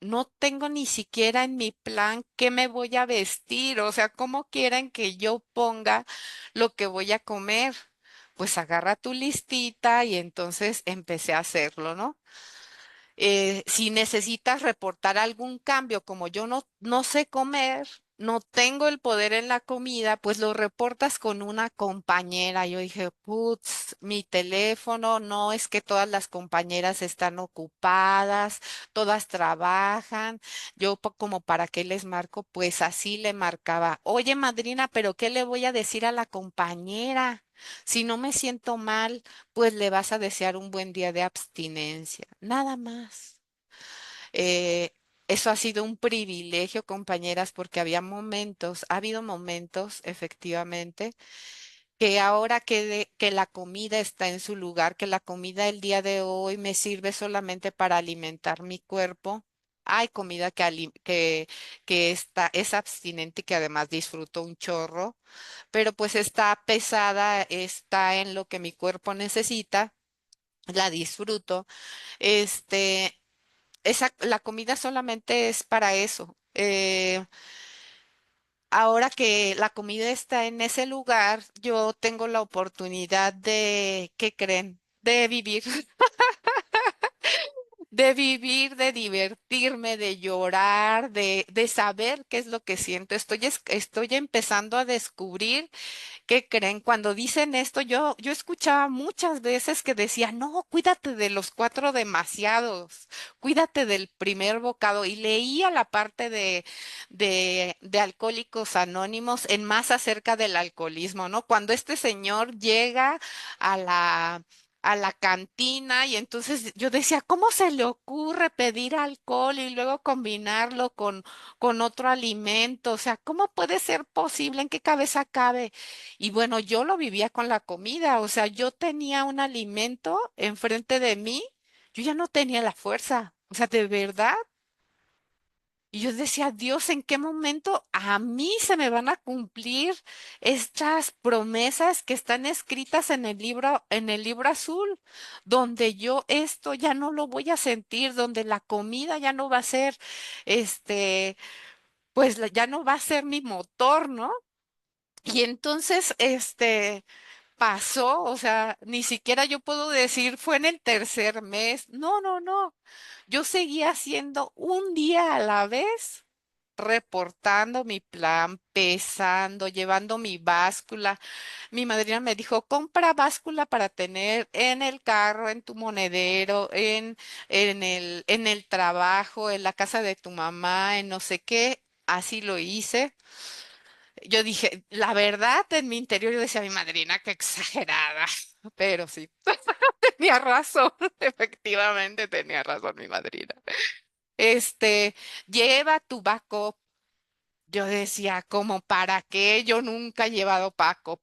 Speaker 2: no tengo ni siquiera en mi plan qué me voy a vestir, o sea, ¿cómo quieren que yo ponga lo que voy a comer? Pues agarra tu listita y entonces empecé a hacerlo, ¿no? Si necesitas reportar algún cambio, como yo no sé comer, no tengo el poder en la comida, pues lo reportas con una compañera. Yo dije, putz, mi teléfono, no es que todas las compañeras están ocupadas, todas trabajan. Yo como para qué les marco, pues así le marcaba. Oye, madrina, pero ¿qué le voy a decir a la compañera? Si no me siento mal, pues le vas a desear un buen día de abstinencia, nada más. Eh, Eso ha sido un privilegio, compañeras, porque ha habido momentos, efectivamente, que ahora que la comida está en su lugar, que la comida el día de hoy me sirve solamente para alimentar mi cuerpo. Hay comida es abstinente y que además disfruto un chorro, pero pues está pesada, está en lo que mi cuerpo necesita, la disfruto. Este, la comida solamente es para eso. Ahora que la comida está en ese lugar, yo tengo la oportunidad de, ¿qué creen? De vivir, de vivir, de divertirme, de llorar, de saber qué es lo que siento. Estoy empezando a descubrir. ¿Qué creen? Cuando dicen esto, yo escuchaba muchas veces que decían, no, cuídate de los cuatro demasiados, cuídate del primer bocado. Y leía la parte de Alcohólicos Anónimos en más acerca del alcoholismo, ¿no? Cuando este señor llega a a la cantina y entonces yo decía, ¿cómo se le ocurre pedir alcohol y luego combinarlo con otro alimento? O sea, ¿cómo puede ser posible? ¿En qué cabeza cabe? Y bueno, yo lo vivía con la comida, o sea, yo tenía un alimento enfrente de mí, yo ya no tenía la fuerza, o sea, de verdad. Y yo decía, Dios, ¿en qué momento a mí se me van a cumplir estas promesas que están escritas en el libro azul, donde yo esto ya no lo voy a sentir, donde la comida ya no va a ser, este, ya no va a ser mi motor, ¿no? Y entonces, pasó, o sea, ni siquiera yo puedo decir fue en el tercer mes. No, no, no. Yo seguía haciendo un día a la vez, reportando mi plan, pesando, llevando mi báscula. Mi madrina me dijo, compra báscula para tener en el carro, en tu monedero, en el trabajo, en la casa de tu mamá, en no sé qué. Así lo hice. Yo dije, la verdad, en mi interior yo decía a mi madrina, qué exagerada, pero sí, tenía razón, efectivamente tenía razón mi madrina. Este, lleva tu backup. Yo decía, ¿como para qué? Yo nunca he llevado backup.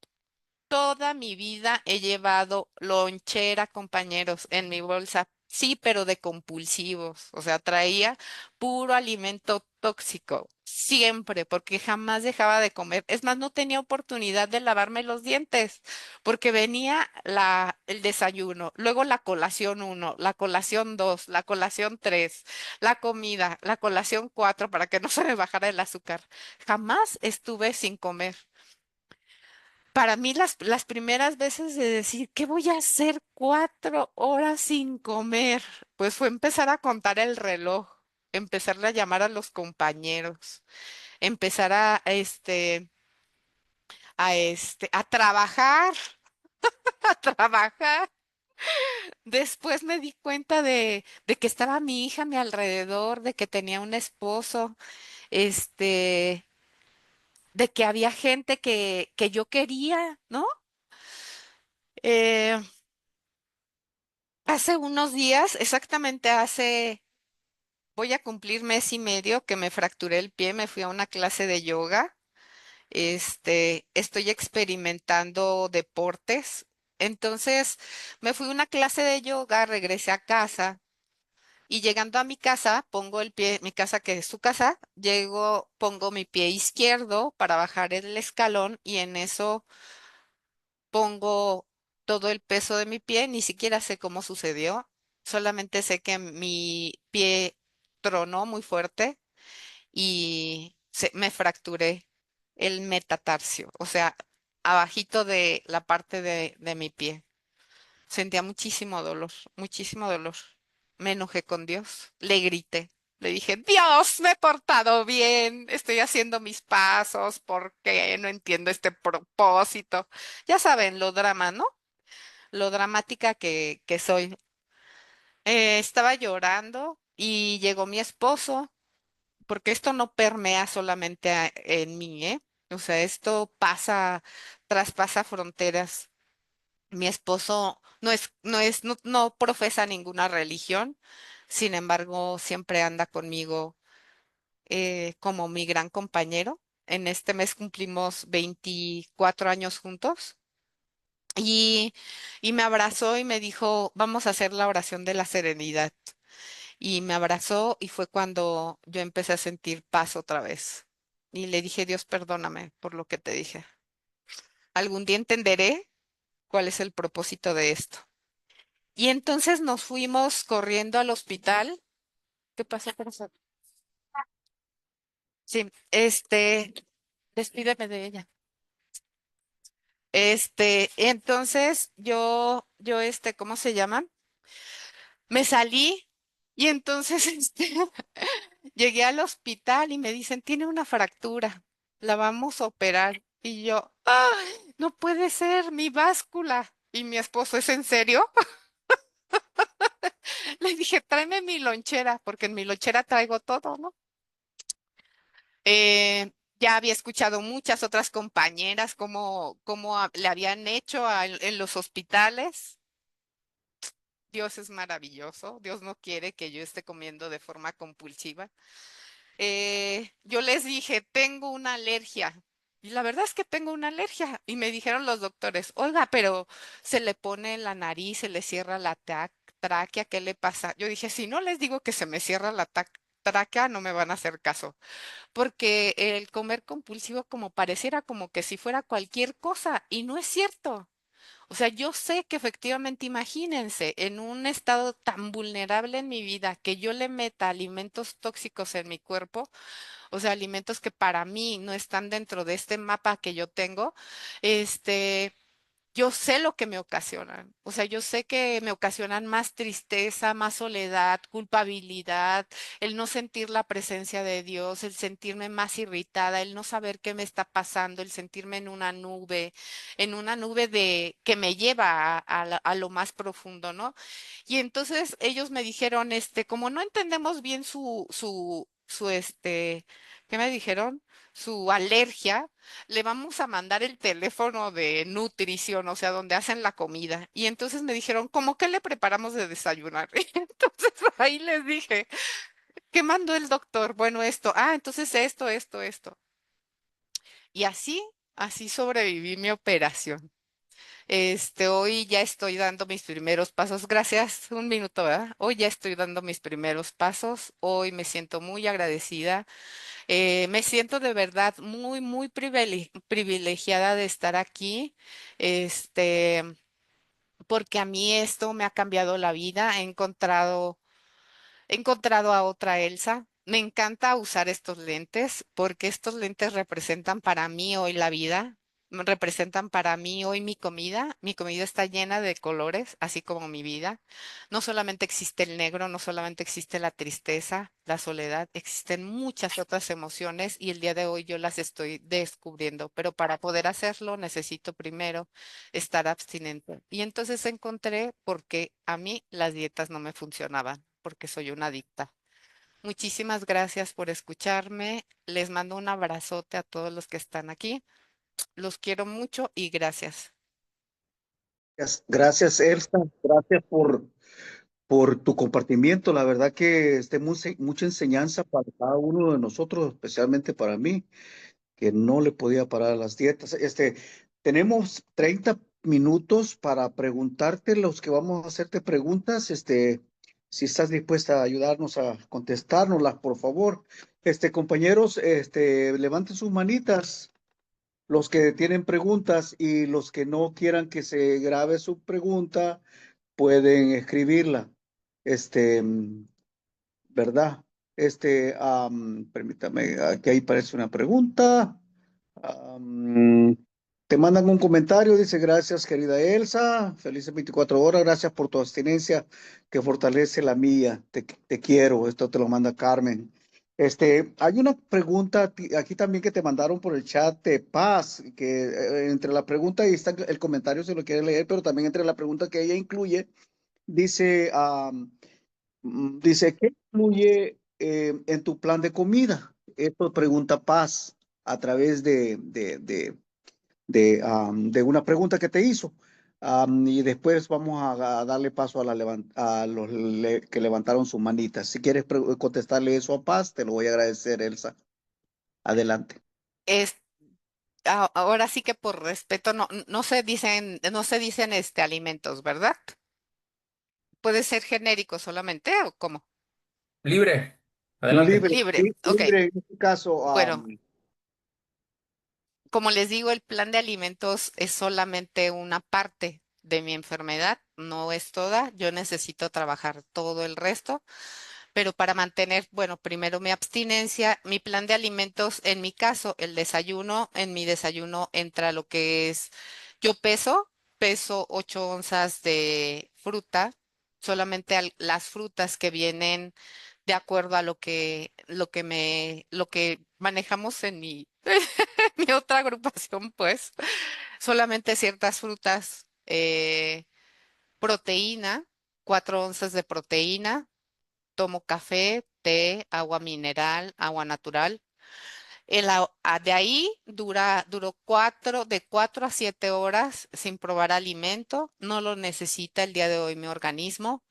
Speaker 2: toda mi vida he llevado lonchera, compañeros, en mi bolsa. Sí, pero de compulsivos. O sea, traía puro alimento tóxico, siempre, porque jamás dejaba de comer. Es más, no tenía oportunidad de lavarme los dientes, porque venía el desayuno, luego la colación uno, la colación 2, la colación 3, la comida, la colación 4, para que no se me bajara el azúcar. Jamás estuve sin comer. Para mí las primeras veces de decir, ¿qué voy a hacer 4 horas sin comer? Pues fue empezar a contar el reloj, empezar a llamar a los compañeros, empezar a trabajar, a trabajar. Después me di cuenta de que estaba mi hija a mi alrededor, de que tenía un esposo, este, de que había gente que yo quería, ¿no? Eh, Hace unos días, exactamente voy a cumplir mes y medio que me fracturé el pie, me fui a una clase de yoga. Estoy experimentando deportes. Entonces, me fui a una clase de yoga, regresé a casa y llegando a mi casa, pongo el pie, mi casa que es su casa, llego, pongo mi pie izquierdo para bajar el escalón y en eso pongo todo el peso de mi pie, ni siquiera sé cómo sucedió, solamente sé que mi pie tronó muy fuerte y me fracturé el metatarso, o sea, abajito de la parte de mi pie. Sentía muchísimo dolor, muchísimo dolor. Me enojé con Dios, le grité. Le dije, Dios, me he portado bien, estoy haciendo mis pasos, ¿por qué? No entiendo este propósito. Ya saben, lo drama, ¿no? Lo dramática que soy. Estaba llorando y llegó mi esposo, porque esto no permea solamente en mí, ¿eh? O sea, esto traspasa fronteras. Mi esposo no profesa ninguna religión, sin embargo, siempre anda conmigo como mi gran compañero. En este mes cumplimos 24 años juntos. Y, y me abrazó y me dijo, vamos a hacer la oración de la serenidad. Y me abrazó y fue cuando yo empecé a sentir paz otra vez. Y le dije, Dios, perdóname por lo que te dije. Algún día entenderé cuál es el propósito de esto. Y entonces nos fuimos corriendo al hospital. ¿Qué pasó, corazón? Sí, despídeme de ella. Entonces ¿cómo se llama? Me salí y entonces llegué al hospital y me dicen, tiene una fractura, la vamos a operar. Y yo, ¡ay! No puede ser, mi báscula. Y mi esposo, ¿es en serio? Le dije, tráeme mi lonchera, porque en mi lonchera traigo todo, ¿no? Ya había escuchado muchas otras compañeras cómo le habían hecho en los hospitales. Dios es maravilloso. Dios no quiere que yo esté comiendo de forma compulsiva. Yo les dije, tengo una alergia. Y la verdad es que tengo una alergia. Y me dijeron los doctores, oiga, pero se le pone en la nariz, se le cierra la tráquea, ¿qué le pasa? Yo dije, si no les digo que se me cierra la tráquea, no me van a hacer caso. Porque el comer compulsivo como pareciera como que si fuera cualquier cosa, y no es cierto. O sea, yo sé que efectivamente, imagínense, en un estado tan vulnerable en mi vida, que yo le meta alimentos tóxicos en mi cuerpo, o sea, alimentos que para mí no están dentro de este mapa que yo tengo, este, yo sé lo que me ocasionan. O sea, yo sé que me ocasionan más tristeza, más soledad, culpabilidad, el no sentir la presencia de Dios, el sentirme más irritada, el no saber qué me está pasando, el sentirme en una nube de que me lleva a lo más profundo, ¿no? Y entonces ellos me dijeron, como no entendemos bien ¿qué me dijeron? Su alergia, le vamos a mandar el teléfono de nutrición, o sea, donde hacen la comida. Y entonces me dijeron, ¿cómo que le preparamos de desayunar? Y entonces ahí les dije, ¿qué mandó el doctor? Bueno, entonces esto. Y así sobreviví mi operación. Hoy ya estoy dando mis primeros pasos. Gracias, un minuto, ¿verdad? Hoy ya estoy dando mis primeros pasos. Hoy me siento muy agradecida. Me siento de verdad muy, muy privilegiada de estar aquí. Este, porque a mí esto me ha cambiado la vida. He encontrado a otra Elsa. Me encanta usar estos lentes porque estos lentes representan para mí hoy la vida, representan para mí hoy mi comida. Mi comida está llena de colores, así como mi vida. No solamente existe el negro, no solamente existe la tristeza, la soledad, existen muchas otras emociones y el día de hoy yo las estoy descubriendo, pero para poder hacerlo necesito primero estar abstinente. Y entonces encontré por qué a mí las dietas no me funcionaban, porque soy una adicta. Muchísimas gracias por escucharme. Les mando un abrazote a todos los que están aquí. Los quiero mucho y gracias.
Speaker 1: Gracias, Elsa. Gracias por tu compartimiento. La verdad que mucha enseñanza para cada uno de nosotros, especialmente para mí, que no le podía parar a las dietas. Tenemos 30 minutos para preguntarte, los que vamos a hacerte preguntas. Si estás dispuesta a ayudarnos a contestárnoslas, por favor. Compañeros, levanten sus manitas. Los que tienen preguntas y los que no quieran que se grabe su pregunta, pueden escribirla. Este, ¿Verdad? Permítame, aquí ahí parece una pregunta. Am, Te mandan un comentario, dice, gracias, querida Elsa, felices 24 horas, gracias por tu abstinencia que fortalece la mía, te quiero, esto te lo manda Carmen. Hay una pregunta aquí también que te mandaron por el chat de Paz, que entre la pregunta y está el comentario si lo quiere leer, pero también entre la pregunta que ella incluye, dice, dice, ¿qué incluye en tu plan de comida? Esto pregunta Paz a través de una pregunta que te hizo. Y después vamos a darle paso a los que levantaron sus manitas. Si quieres contestarle eso a Paz, te lo voy a agradecer, Elsa. Adelante.
Speaker 2: Es, Ahora sí que por respeto no se dicen alimentos, ¿verdad? Puede ser genérico solamente o cómo.
Speaker 4: Libre. Adelante.
Speaker 1: Libre,
Speaker 2: Libre. Ok.
Speaker 1: libre en este caso.
Speaker 2: Bueno, como les digo, el plan de alimentos es solamente una parte de mi enfermedad, no es toda. Yo necesito trabajar todo el resto, pero para mantener, bueno, primero mi abstinencia, mi plan de alimentos, en mi caso, el desayuno, en mi desayuno entra lo que es, yo peso 8 onzas de fruta, solamente las frutas que vienen de acuerdo a lo que manejamos en mi otra agrupación, pues, solamente ciertas frutas, proteína, 4 onzas de proteína, tomo café, té, agua mineral, agua natural. De ahí duró de 4 a 7 horas sin probar alimento, no lo necesita el día de hoy mi organismo.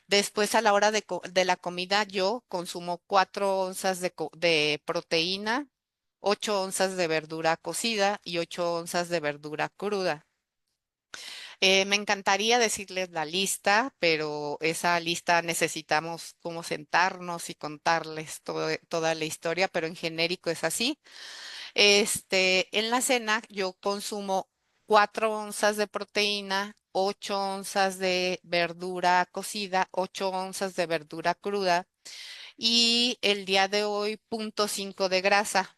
Speaker 2: Después, a la hora de la comida, yo consumo 4 onzas de proteína, 8 onzas de verdura cocida y 8 onzas de verdura cruda. Me encantaría decirles la lista, pero esa lista necesitamos como sentarnos y contarles toda la historia, pero en genérico es así. En la cena yo consumo 4 onzas de proteína, 8 onzas de verdura cocida, 8 onzas de verdura cruda y el día de hoy 0,5 de grasa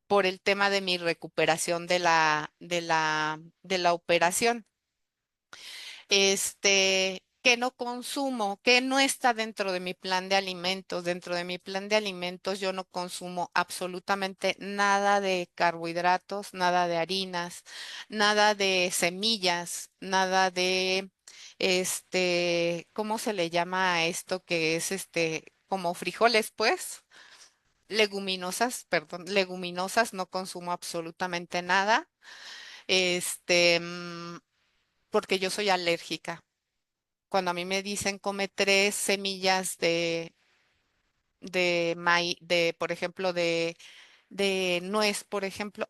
Speaker 2: por el tema de mi recuperación de la operación. Que no consumo, que no está dentro de mi plan de alimentos. Dentro de mi plan de alimentos yo no consumo absolutamente nada de carbohidratos, nada de harinas, nada de semillas, nada de, ¿cómo se le llama a esto que es como frijoles, pues? Leguminosas, perdón, leguminosas, no consumo absolutamente nada, porque yo soy alérgica. Cuando a mí me dicen come 3 semillas por ejemplo, de nuez, por ejemplo,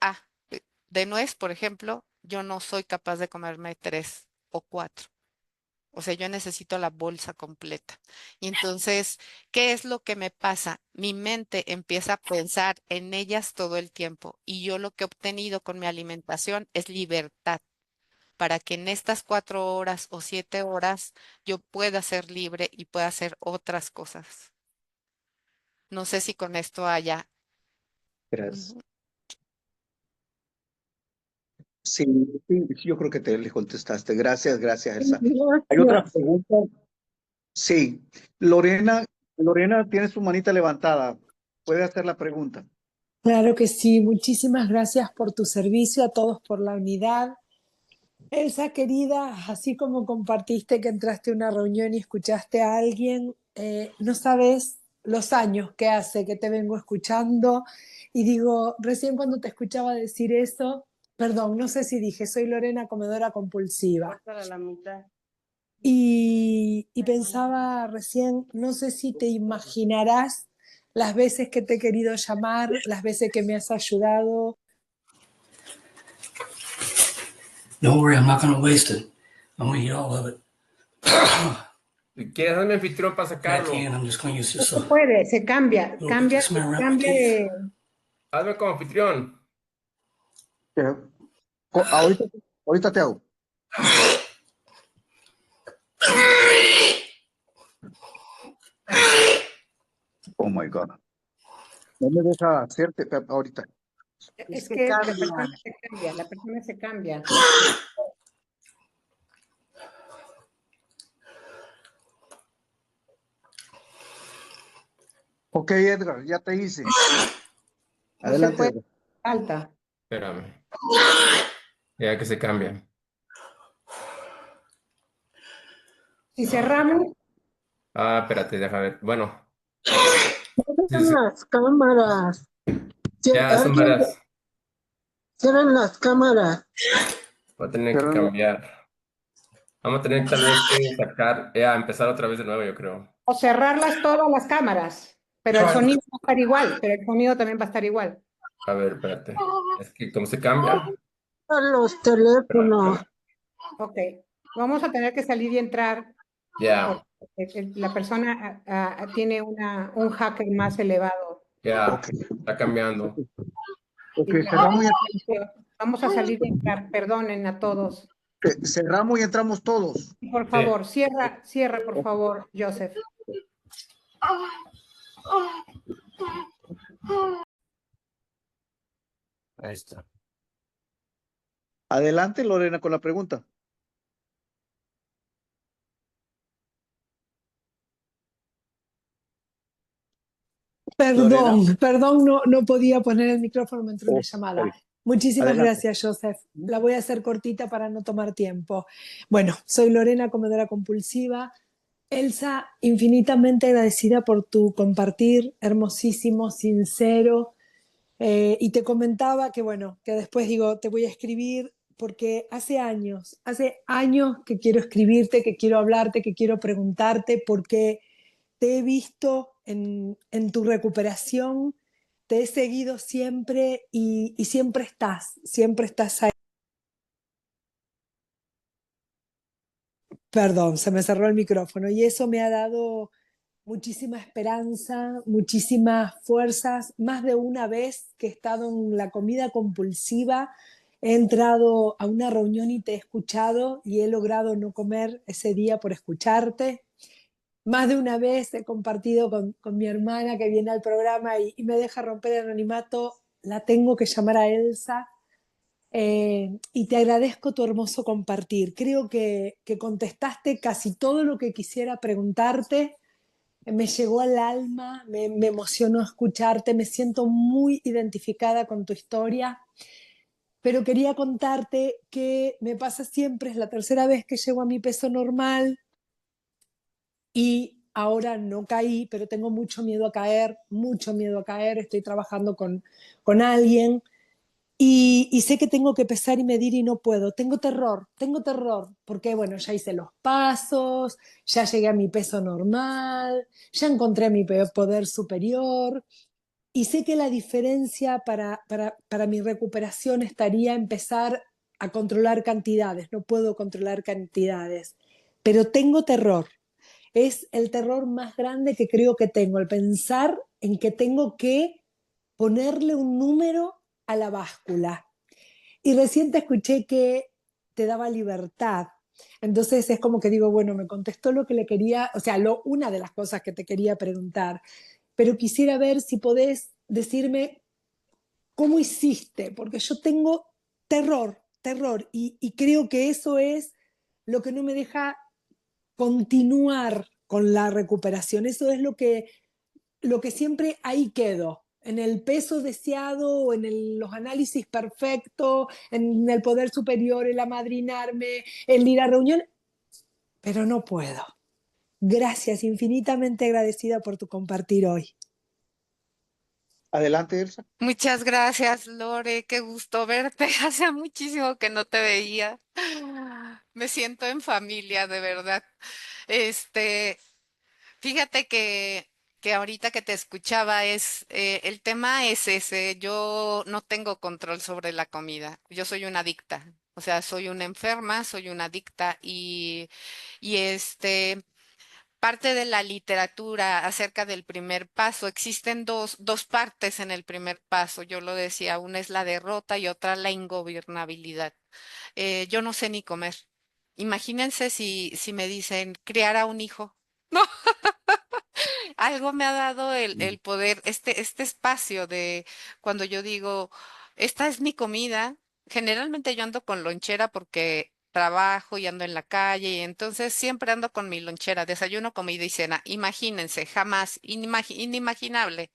Speaker 2: de nuez, por ejemplo, yo no soy capaz de comerme 3 o 4. O sea, yo necesito la bolsa completa. Y entonces, ¿qué es lo que me pasa? Mi mente empieza a pensar en ellas todo el tiempo y yo lo que he obtenido con mi alimentación es libertad para que en estas 4 horas o 7 horas yo pueda ser libre y pueda hacer otras cosas. No sé si con esto haya.
Speaker 1: Gracias.
Speaker 2: Ujú.
Speaker 1: Sí, sí, yo creo que le contestaste. Gracias, gracias, Elsa. ¿Hay otra
Speaker 3: Gracias.
Speaker 1: pregunta? Sí. Lorena tiene su manita levantada. Puede hacer la pregunta.
Speaker 3: Claro que sí, muchísimas gracias por tu servicio, a todos por la unidad. Elsa, querida, así como compartiste que entraste a una reunión y escuchaste a alguien, no sabes los años que hace que te vengo escuchando y digo, recién cuando te escuchaba decir eso, perdón, no sé si dije, soy Lorena, comedora compulsiva. Y pensaba recién, no sé si te imaginarás las veces que te he querido llamar, las veces que me has ayudado.
Speaker 5: Don't worry, I'm not going to waste it. I'm going to eat all of it.
Speaker 4: Si quieres, hazme anfitrión para
Speaker 5: I
Speaker 4: sacarlo.
Speaker 5: can. I'm just going to use
Speaker 3: No
Speaker 5: this
Speaker 3: se puede, se cambia,
Speaker 5: little bit to smear around my
Speaker 3: cambia
Speaker 5: teeth.
Speaker 3: de...
Speaker 4: Hazme como anfitrión.
Speaker 1: Ahorita, ahorita te hago. Oh my God. No me deja hacerte ahorita.
Speaker 3: Es que la persona se cambia.
Speaker 1: Ok, Edgar, ya te hice.
Speaker 3: No se
Speaker 1: Adelante,
Speaker 3: puede,
Speaker 1: Edgar.
Speaker 3: falta.
Speaker 4: Espérame. Ya que se cambia.
Speaker 3: Si cerramos,
Speaker 4: Ah, espérate, deja ver. Bueno,
Speaker 6: Cierren las cámaras.
Speaker 4: ya son
Speaker 6: Alguien
Speaker 4: varias.
Speaker 6: cierren las cámaras.
Speaker 4: Voy a tener que
Speaker 1: Cerrando.
Speaker 4: cambiar. Vamos a tener tal vez que sacar, empezar otra vez de nuevo, yo creo.
Speaker 3: o cerrarlas todas las cámaras, pero el sonido va a estar igual, pero el sonido también va a estar igual.
Speaker 4: A ver, espérate. Es que cómo se cambia.
Speaker 6: A los
Speaker 4: Espera,
Speaker 6: teléfonos.
Speaker 4: espera.
Speaker 3: Ok, vamos a tener que salir y entrar
Speaker 4: Ya,
Speaker 3: porque la persona tiene un hacker más elevado.
Speaker 4: ya.
Speaker 1: Ok,
Speaker 4: Está cambiando.
Speaker 1: ok,
Speaker 3: Y
Speaker 1: cerramos y,
Speaker 3: vamos a salir y entrar, perdonen a todos.
Speaker 1: cerramos y entramos todos.
Speaker 3: Por
Speaker 4: Sí.
Speaker 3: favor, cierra, por favor, Joseph.
Speaker 5: Ahí está.
Speaker 1: Adelante, Lorena, con la pregunta. Lorena.
Speaker 3: Perdón, no podía poner el micrófono, me entró una llamada.
Speaker 1: Ok,
Speaker 3: Muchísimas
Speaker 1: adelante.
Speaker 3: gracias, Joseph. La voy a hacer cortita para no tomar tiempo. Bueno, soy Lorena, comedora compulsiva. Elsa, infinitamente agradecida por tu compartir, hermosísimo, sincero. Y te comentaba que, bueno, que después digo, te voy a escribir porque hace años que quiero escribirte, que quiero hablarte, que quiero preguntarte, porque te he visto en tu recuperación, te he seguido siempre y siempre estás ahí. Perdón, se me cerró el micrófono y eso me ha dado muchísima esperanza, muchísimas fuerzas. Más de una vez que he estado en la comida compulsiva, he entrado a una reunión y te he escuchado y he logrado no comer ese día por escucharte. Más de una vez he compartido con mi hermana que viene al programa y me deja romper el anonimato. La tengo que llamar a Elsa. Y te agradezco tu hermoso compartir. Creo que contestaste casi todo lo que quisiera preguntarte. Me llegó al alma, me emocionó escucharte, me siento muy identificada con tu historia, pero quería contarte que me pasa siempre, es la tercera vez que llego a mi peso normal y ahora no caí, pero tengo mucho miedo a caer, estoy trabajando con alguien y sé que tengo que pesar y medir y no puedo. Tengo terror, porque bueno, ya hice los pasos, ya llegué a mi peso normal, ya encontré a mi poder superior y sé que la diferencia para mi recuperación estaría empezar a controlar cantidades, no puedo controlar cantidades, pero tengo terror. Es el terror más grande que creo que tengo, el pensar en que tengo que ponerle un número a la báscula. Y recién te escuché que te daba libertad. Entonces es como que digo, bueno, me contestó lo que le quería, o sea, una de las cosas que te quería preguntar, pero quisiera ver si podés decirme cómo hiciste, porque yo tengo terror, y creo que eso es lo que no me deja continuar con la recuperación. Eso es lo que siempre ahí quedo, en el peso deseado, o en los análisis perfectos, en el poder superior, el amadrinarme, el ir a reuniones, pero no puedo. Gracias, infinitamente agradecida por tu compartir hoy.
Speaker 1: Adelante, Elsa.
Speaker 2: Muchas gracias, Lore. Qué gusto verte. Hace muchísimo que no te veía. Me siento en familia, de verdad. Este, Fíjate que ahorita que te escuchaba el tema es ese. Yo no tengo control sobre la comida. Yo soy una adicta. O sea, soy una enferma, soy una adicta y parte de la literatura acerca del primer paso, existen dos partes en el primer paso. Yo lo decía, una es la derrota y otra la ingobernabilidad. Yo no sé ni comer. Imagínense si me dicen criar a un hijo. Algo me ha dado el poder, este espacio de cuando yo digo, esta es mi comida. Generalmente yo ando con lonchera porque trabajo y ando en la calle y entonces siempre ando con mi lonchera, desayuno, comida y cena. Imagínense, jamás, inimaginable.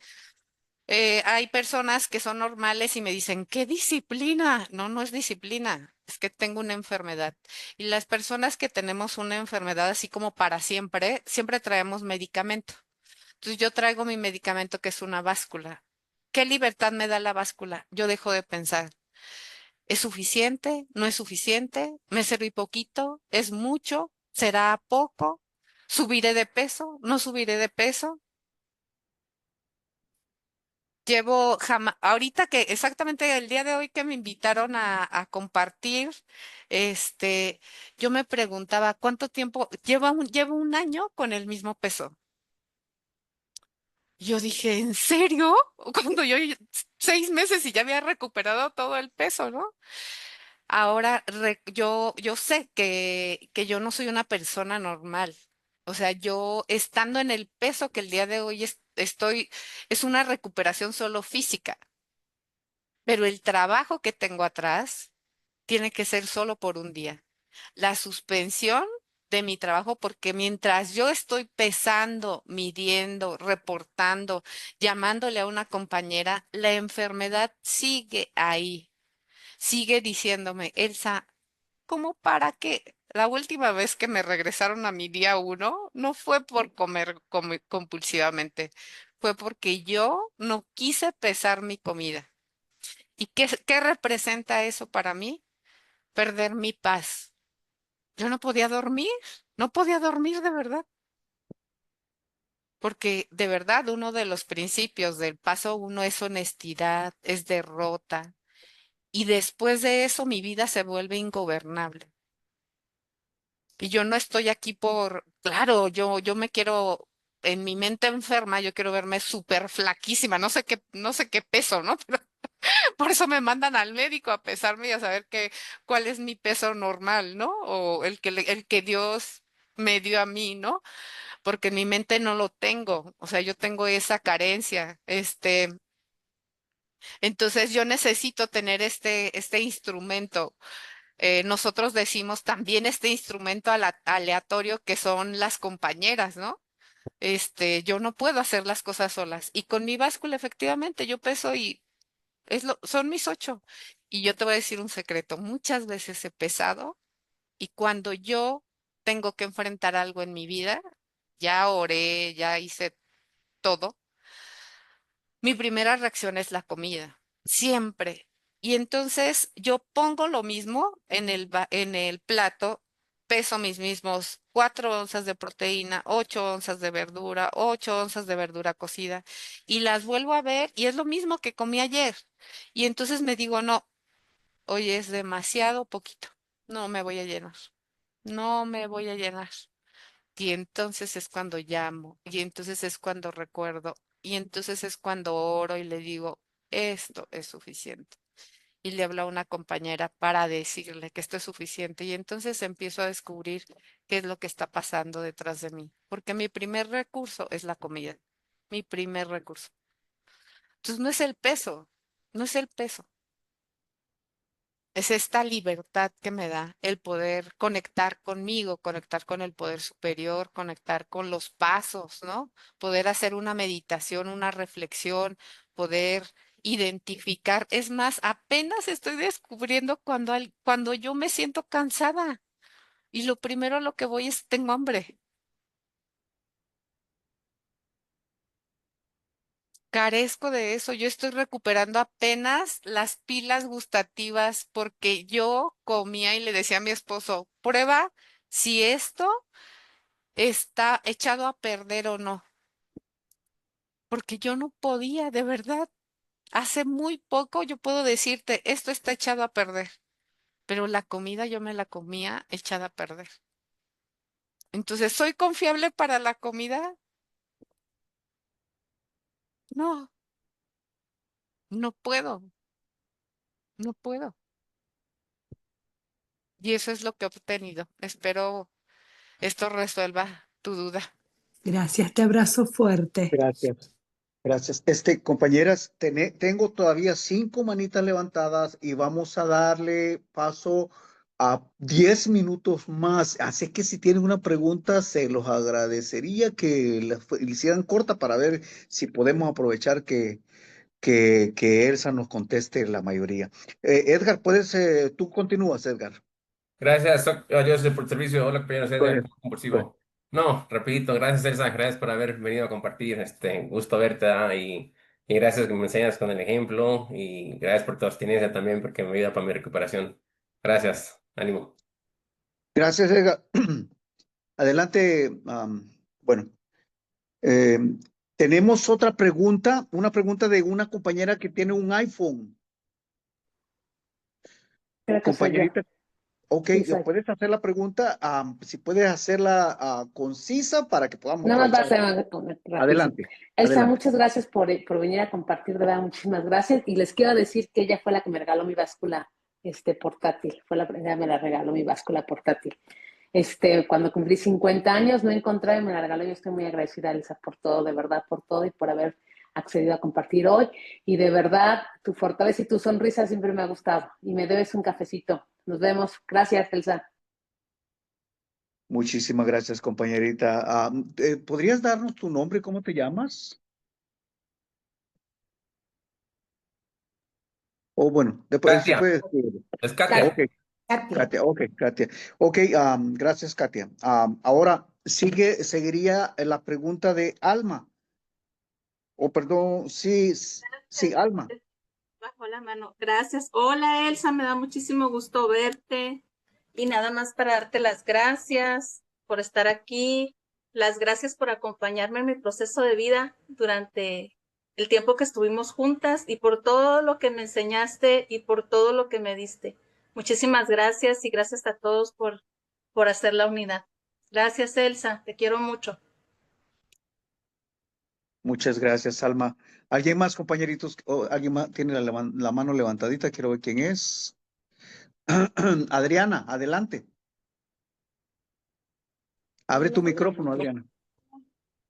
Speaker 2: Hay personas que son normales y me dicen, ¿qué disciplina? No, no es disciplina, es que tengo una enfermedad. Y las personas que tenemos una enfermedad así como para siempre, siempre traemos medicamento. Entonces yo traigo mi medicamento que es una báscula. ¿Qué libertad me da la báscula? Yo dejo de pensar. ¿Es suficiente? ¿No es suficiente? ¿Me serví poquito? ¿Es mucho? ¿Será poco? ¿Subiré de peso? ¿No subiré de peso? Llevo jamás, ahorita que exactamente el día de hoy que me invitaron a compartir, este, yo me preguntaba cuánto tiempo, llevo un año con el mismo peso. Yo dije, ¿en serio? Cuando 6 meses y ya había recuperado todo el peso, ¿no? Ahora yo sé que yo no soy una persona normal. O sea, yo estando en el peso que el día de hoy estoy, es una recuperación solo física, pero el trabajo que tengo atrás tiene que ser solo por un día. La suspensión de mi trabajo, porque mientras yo estoy pesando, midiendo, reportando, llamándole a una compañera, la enfermedad sigue ahí, sigue diciéndome, Elsa, ¿cómo para qué? La última vez que me regresaron a mi día uno no fue por comer compulsivamente, fue porque yo no quise pesar mi comida. ¿Y qué representa eso para mí? Perder mi paz. Yo no podía dormir, no podía dormir de verdad, porque de verdad uno de los principios del paso uno es honestidad, es derrota, y después de eso mi vida se vuelve ingobernable. Y yo no estoy aquí claro, yo me quiero, en mi mente enferma, yo quiero verme súper flaquísima, no sé qué peso, ¿no? Pero por eso me mandan al médico a pesarme y a saber cuál es mi peso normal, ¿no? O el que Dios me dio a mí, ¿no? Porque en mi mente no lo tengo, o sea, yo tengo esa carencia, entonces yo necesito tener este instrumento. Nosotros decimos también este instrumento aleatorio que son las compañeras, ¿no? Yo no puedo hacer las cosas solas. Y con mi báscula, efectivamente, yo peso y son mis 8. Y yo te voy a decir un secreto, muchas veces he pesado y cuando yo tengo que enfrentar algo en mi vida, ya oré, ya hice todo, mi primera reacción es la comida, siempre. Y entonces yo pongo lo mismo en el plato, peso mis mismos 4 onzas de proteína, 8 onzas de verdura, 8 onzas de verdura cocida, y las vuelvo a ver y es lo mismo que comí ayer. Y entonces me digo, no. hoy es demasiado poquito, no me voy a llenar, no me voy a llenar. Y entonces es cuando llamo, y entonces es cuando recuerdo, y entonces es cuando oro y le digo, esto es suficiente. Y le hablo a una compañera para decirle que esto es suficiente. Y entonces empiezo a descubrir qué es lo que está pasando detrás de mí. Porque mi primer recurso es la comida. Mi primer recurso. Entonces no es el peso, no es el peso. Es esta libertad que me da el poder conectar conmigo, conectar con el poder superior, conectar con los pasos, ¿no? Poder hacer una meditación, una reflexión, poder identificar. Es más, apenas estoy descubriendo cuando yo me siento cansada y lo primero a lo que voy es, tengo hambre. Carezco de eso. Yo estoy recuperando apenas las pilas gustativas porque yo comía y le decía a mi esposo, prueba si esto está echado a perder o no, porque yo no podía, de verdad. Hace muy poco yo puedo decirte, esto está echado a perder, pero la comida yo me la comía echada a perder. Entonces, ¿soy confiable para la comida? No, no puedo, no puedo. Y eso es lo que he obtenido. Espero esto resuelva tu duda.
Speaker 3: Gracias, te abrazo fuerte.
Speaker 1: Gracias. Gracias. Compañeras, tengo todavía 5 manitas levantadas y vamos a darle paso a 10 minutos más. Así que si tienen una pregunta, se los agradecería que le hicieran corta para ver si podemos aprovechar que Elsa nos conteste la mayoría. Edgar, tú continúas, Edgar.
Speaker 4: Gracias, adiós por el servicio. Hola, compañeros,
Speaker 1: Go
Speaker 4: Edgar,
Speaker 1: ahead. Go ahead.
Speaker 4: compulsivo. No, repito, gracias, Elsa, gracias por haber venido a compartir. Gusto verte, y gracias que me enseñas con el ejemplo. Y gracias por tu abstinencia también, porque me ayuda para mi recuperación. Gracias, ánimo.
Speaker 1: Gracias, Edgar. Adelante. Bueno, eh, tenemos otra pregunta, una pregunta de una compañera que tiene un iPhone.
Speaker 7: Creo que soy yo.
Speaker 1: Compañerita, ok,
Speaker 7: Sí, soy.
Speaker 1: puedes hacer la pregunta, si puedes hacerla concisa para que podamos
Speaker 7: Nada más va a
Speaker 1: aprovechar.
Speaker 7: ser rapidísimo.
Speaker 1: Adelante,
Speaker 7: Elsa,
Speaker 1: adelante.
Speaker 7: muchas gracias por venir a compartir, de verdad, muchísimas gracias. Y les quiero decir que ella fue la que me regaló mi báscula portátil. Ella me la regaló mi báscula portátil. Cuando cumplí 50 años, no encontré y me la regaló. Yo estoy muy agradecida, Elsa, por todo, de verdad, por todo y por haber accedido a compartir hoy. Y de verdad, tu fortaleza y tu sonrisa siempre me ha gustado. Y me debes un cafecito. Nos vemos. Gracias, Elsa.
Speaker 1: Muchísimas gracias, compañerita. ¿Podrías darnos tu nombre? ¿Cómo te llamas? O bueno, después sí
Speaker 4: Katia,
Speaker 1: puedes.
Speaker 4: es
Speaker 1: Ok,
Speaker 4: Katia.
Speaker 7: Katia.
Speaker 1: Katia, ok, Katia. Ok, gracias, Katia. Ahora seguiría la pregunta de Alma. O perdón, sí, sí, Alma.
Speaker 8: Bajo la mano. Gracias. Hola Elsa, me da muchísimo gusto verte. Y nada más para darte las gracias por estar aquí, las gracias por acompañarme en mi proceso de vida durante el tiempo que estuvimos juntas y por todo lo que me enseñaste y por todo lo que me diste. Muchísimas gracias y gracias a todos por hacer la unidad. Gracias Elsa, te quiero mucho.
Speaker 1: Muchas gracias, Alma. ¿Alguien más, compañeritos? ¿Alguien más tiene la mano levantadita? Quiero ver quién es. Adriana, adelante. Abre
Speaker 9: Hola,
Speaker 1: tu micrófono, Adriana.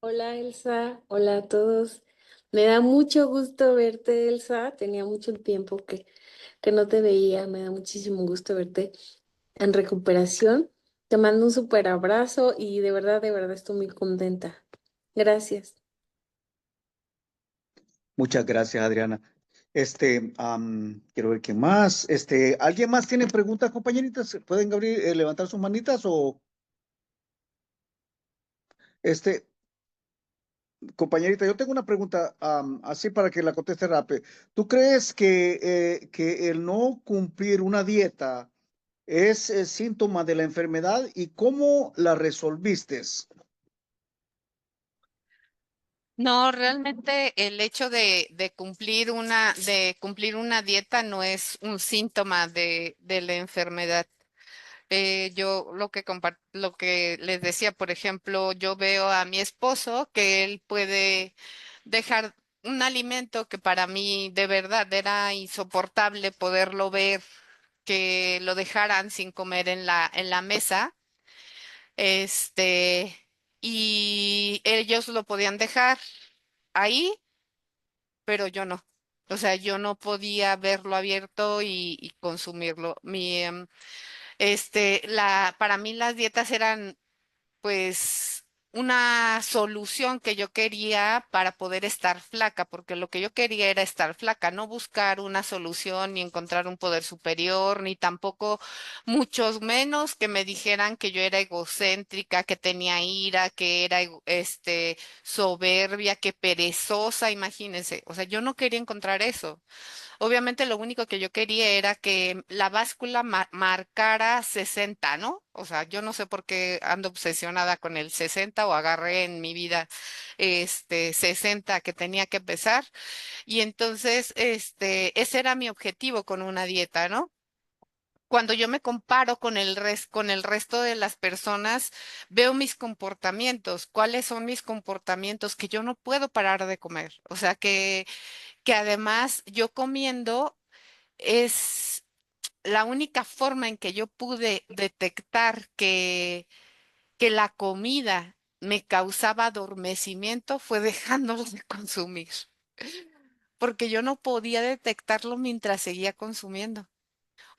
Speaker 9: hola Elsa, hola a todos. Me da mucho gusto verte, Elsa. Tenía mucho tiempo que no te veía. Me da muchísimo gusto verte en recuperación. Te mando un súper abrazo y de verdad estoy muy contenta. Gracias.
Speaker 1: Muchas gracias, Adriana. Quiero ver quién más. ¿Alguien más tiene preguntas, compañeritas? ¿Pueden levantar sus manitas o este, compañerita, yo tengo una pregunta, así para que la conteste rápido. ¿Tú crees que el no cumplir una dieta es síntoma de la enfermedad y cómo la resolviste?
Speaker 2: No, realmente el hecho de cumplir una dieta no es un síntoma de la enfermedad. Yo lo que les decía, por ejemplo, yo veo a mi esposo que él puede dejar un alimento que para mí de verdad era insoportable poderlo ver, que lo dejaran sin comer en en la mesa, este, y ellos lo podían dejar ahí, pero yo no. O sea, yo no podía verlo abierto y consumirlo. Para mí las dietas eran pues una solución que yo quería para poder estar flaca, porque lo que yo quería era estar flaca, no buscar una solución ni encontrar un poder superior, ni tampoco muchos menos que me dijeran que yo era egocéntrica, que tenía ira, que era soberbia, que perezosa, imagínense. O sea, yo no quería encontrar eso. Obviamente lo único que yo quería era que la báscula marcara 60, ¿no? O sea, yo no sé por qué ando obsesionada con el 60 o agarré en mi vida 60 que tenía que pesar y entonces ese era mi objetivo con una dieta, ¿no? Cuando yo me comparo con con el resto de las personas, veo mis comportamientos. ¿Cuáles son mis comportamientos? Que yo no puedo parar de comer. O sea, que además yo comiendo es la única forma en que yo pude detectar que la comida me causaba adormecimiento fue dejándolo de consumir, porque yo no podía detectarlo mientras seguía consumiendo.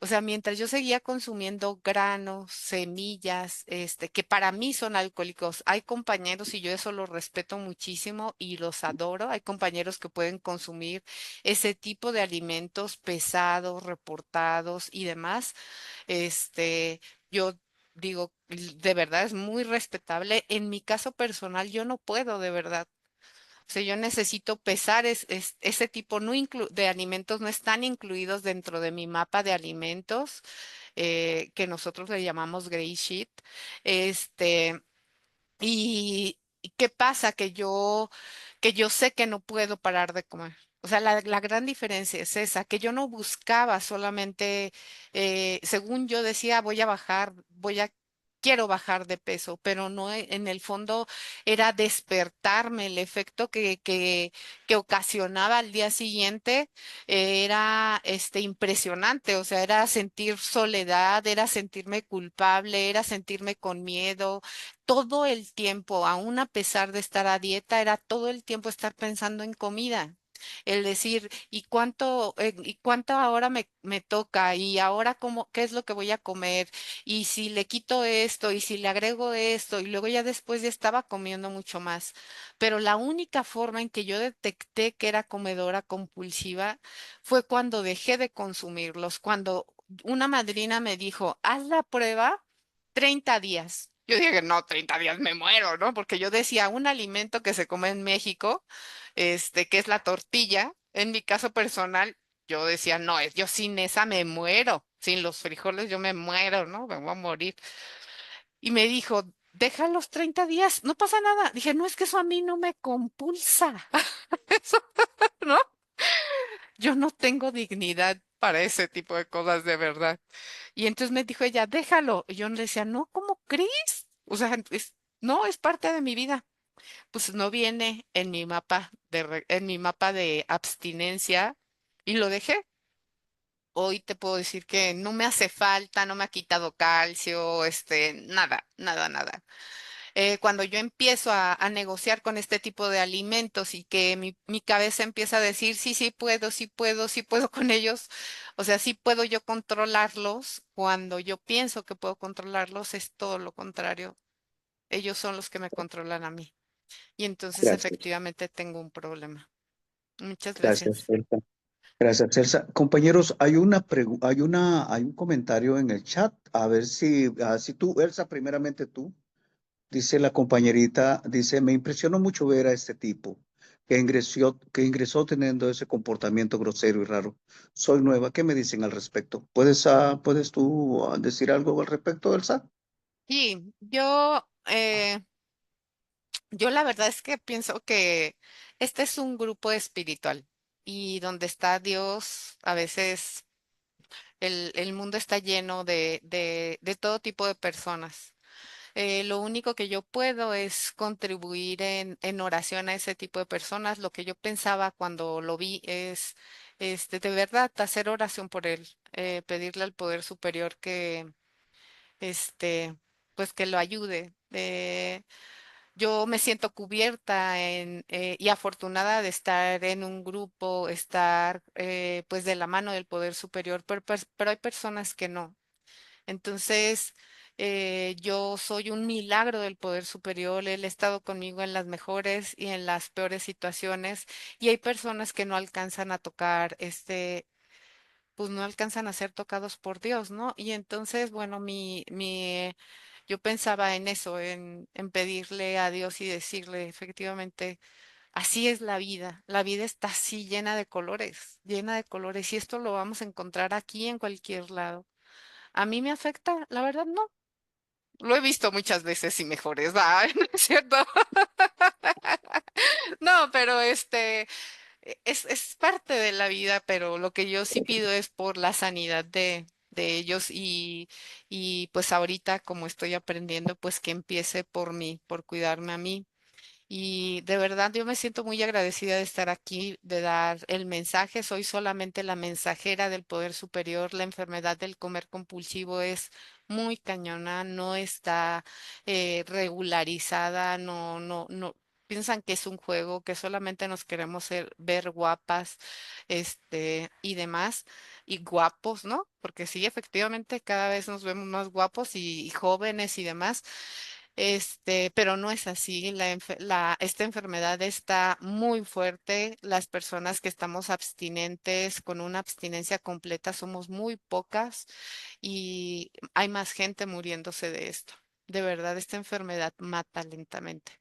Speaker 2: O sea, mientras yo seguía consumiendo granos, semillas, que para mí son alcohólicos, hay compañeros y yo eso lo respeto muchísimo y los adoro. Hay compañeros que pueden consumir ese tipo de alimentos pesados, reportados y demás. Yo digo, de verdad es muy respetable. En mi caso personal, yo no puedo, de verdad. O sea, yo necesito pesar ese tipo de alimentos no están incluidos dentro de mi mapa de alimentos que nosotros le llamamos gray sheet. Este, ¿Y qué pasa? Que yo sé que no puedo parar de comer. O sea, la gran diferencia es esa, que yo no buscaba solamente, según yo decía, voy a bajar, quiero bajar de peso, pero no, en el fondo era despertarme, el efecto que ocasionaba al día siguiente era impresionante, o sea, era sentir soledad, era sentirme culpable, era sentirme con miedo todo el tiempo, aún a pesar de estar a dieta, era todo el tiempo estar pensando en comida. El decir, ¿y cuánto ahora me toca? ¿Y ahora qué es lo que voy a comer? Y si le quito esto, y si le agrego esto, y luego ya después ya estaba comiendo mucho más. Pero la única forma en que yo detecté que era comedora compulsiva fue cuando dejé de consumirlos, cuando una madrina me dijo, haz la prueba 30 días. Yo dije, no, 30 días me muero, ¿no? Porque yo decía, un alimento que se come en México, que es la tortilla, en mi caso personal, yo decía, no, yo sin esa me muero, sin los frijoles yo me muero, ¿no? Me voy a morir. Y me dijo, deja los 30 días, no pasa nada. Dije, no, es que eso a mí no me compulsa, eso, ¿no? Yo no tengo dignidad para ese tipo de cosas de verdad. Y entonces me dijo ella, déjalo. Y yo le decía, no, ¿cómo crees? O sea, no, es parte de mi vida. Pues no viene en mi mapa en mi mapa de abstinencia y lo dejé. Hoy te puedo decir que no me hace falta, no me ha quitado calcio, nada, nada, nada. Cuando yo empiezo a negociar con este tipo de alimentos y que mi cabeza empieza a decir, sí, sí puedo, sí puedo, sí puedo con ellos, o sea, sí puedo yo controlarlos, cuando yo pienso que puedo controlarlos, es todo lo contrario. Ellos son los que me controlan a mí. Y entonces
Speaker 1: Gracias.
Speaker 2: efectivamente tengo un problema. Muchas
Speaker 1: Gracias,
Speaker 2: gracias.
Speaker 1: Elsa. Gracias, Elsa. Compañeros, hay un comentario en el chat. A ver si tú, Elsa, primeramente tú. Dice la compañerita, dice, me impresionó mucho ver a este tipo que ingresó teniendo ese comportamiento grosero y raro. Soy nueva. ¿Qué me dicen al respecto? ¿Puedes tú decir algo al respecto, Elsa?
Speaker 2: Sí, Yo la verdad es que pienso que este es un grupo espiritual y donde está Dios, a veces el mundo está lleno de todo tipo de personas. Lo único que yo puedo es contribuir en oración a ese tipo de personas. Lo que yo pensaba cuando lo vi es, de verdad, hacer oración por él, pedirle al poder superior que, este, pues que lo ayude. Yo me siento cubierta y afortunada de estar en un grupo, estar pues de la mano del poder superior, pero hay personas que no. Entonces, yo soy un milagro del poder superior. Él ha estado conmigo en las mejores y en las peores situaciones. Y hay personas que no alcanzan a tocar, pues no alcanzan a ser tocados por Dios, ¿no? Y entonces, bueno, yo pensaba en eso, en pedirle a Dios y decirle, efectivamente, así es la vida. La vida está así llena de colores, llena de colores. Y esto lo vamos a encontrar aquí en cualquier lado. ¿A mí me afecta? La verdad, no. Lo he visto muchas veces y mejores, ¿va? ¿No es cierto? No, pero es parte de la vida, pero lo que yo sí pido es por la sanidad de ellos y pues ahorita como estoy aprendiendo, pues que empiece por mí, por cuidarme a mí. Y de verdad yo me siento muy agradecida de estar aquí, de dar el mensaje. Soy solamente la mensajera del poder superior. La enfermedad del comer compulsivo es muy cañona, no está regularizada, no. Piensan que es un juego, que solamente nos queremos ver guapas, y demás, y guapos, ¿no? Porque sí, efectivamente, cada vez nos vemos más guapos y jóvenes y demás. Pero no es así. Esta enfermedad está muy fuerte. Las personas que estamos abstinentes con una abstinencia completa somos muy pocas y hay más gente muriéndose de esto. De verdad, esta enfermedad mata lentamente.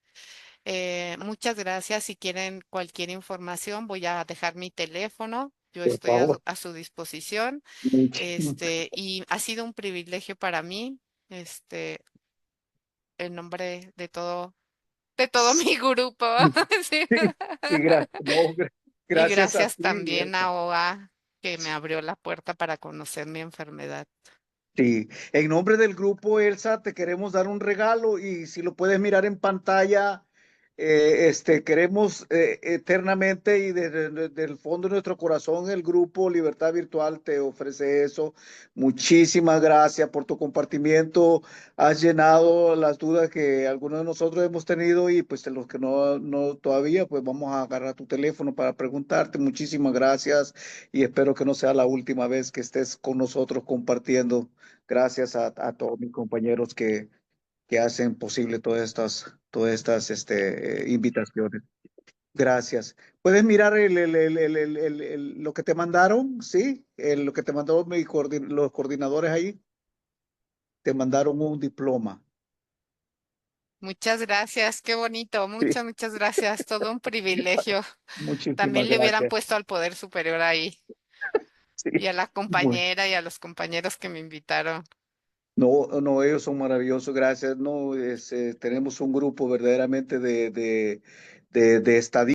Speaker 2: Muchas gracias. Si quieren cualquier información, voy a dejar mi teléfono. Yo
Speaker 1: Por
Speaker 2: estoy
Speaker 1: favor.
Speaker 2: a su disposición.
Speaker 1: Muchísimas
Speaker 2: Y ha sido un privilegio para mí. En nombre de todo mi grupo. Sí.
Speaker 1: Sí, y gracias, no,
Speaker 2: Y
Speaker 1: gracias a
Speaker 2: gracias
Speaker 1: ti,
Speaker 2: también
Speaker 1: Elsa.
Speaker 2: a OA que me abrió la puerta para conocer mi enfermedad.
Speaker 1: Sí, en nombre del grupo Elsa te queremos dar un regalo y si lo puedes mirar en pantalla, queremos eternamente y desde el fondo de nuestro corazón el grupo Libertad Virtual te ofrece eso. Muchísimas gracias por tu compartimiento. Has llenado las dudas que algunos de nosotros hemos tenido y pues de los que no todavía, pues vamos a agarrar tu teléfono para preguntarte. Muchísimas gracias y espero que no sea la última vez que estés con nosotros compartiendo. Gracias a todos mis compañeros que hacen posible todas estas invitaciones. Gracias. ¿Puedes mirar lo que te mandaron? ¿Sí? Lo que te mandó los coordinadores ahí. Te mandaron un diploma.
Speaker 2: Muchas gracias, qué bonito,
Speaker 1: Sí,
Speaker 2: muchas gracias, todo un privilegio.
Speaker 1: muchísimas
Speaker 2: También le hubieran
Speaker 1: gracias.
Speaker 2: puesto al poder superior ahí
Speaker 1: Sí.
Speaker 2: y a la
Speaker 1: Bueno.
Speaker 2: compañera y a los compañeros que me invitaron.
Speaker 1: No, no, ellos son maravillosos, gracias. No, tenemos un grupo verdaderamente de estadistas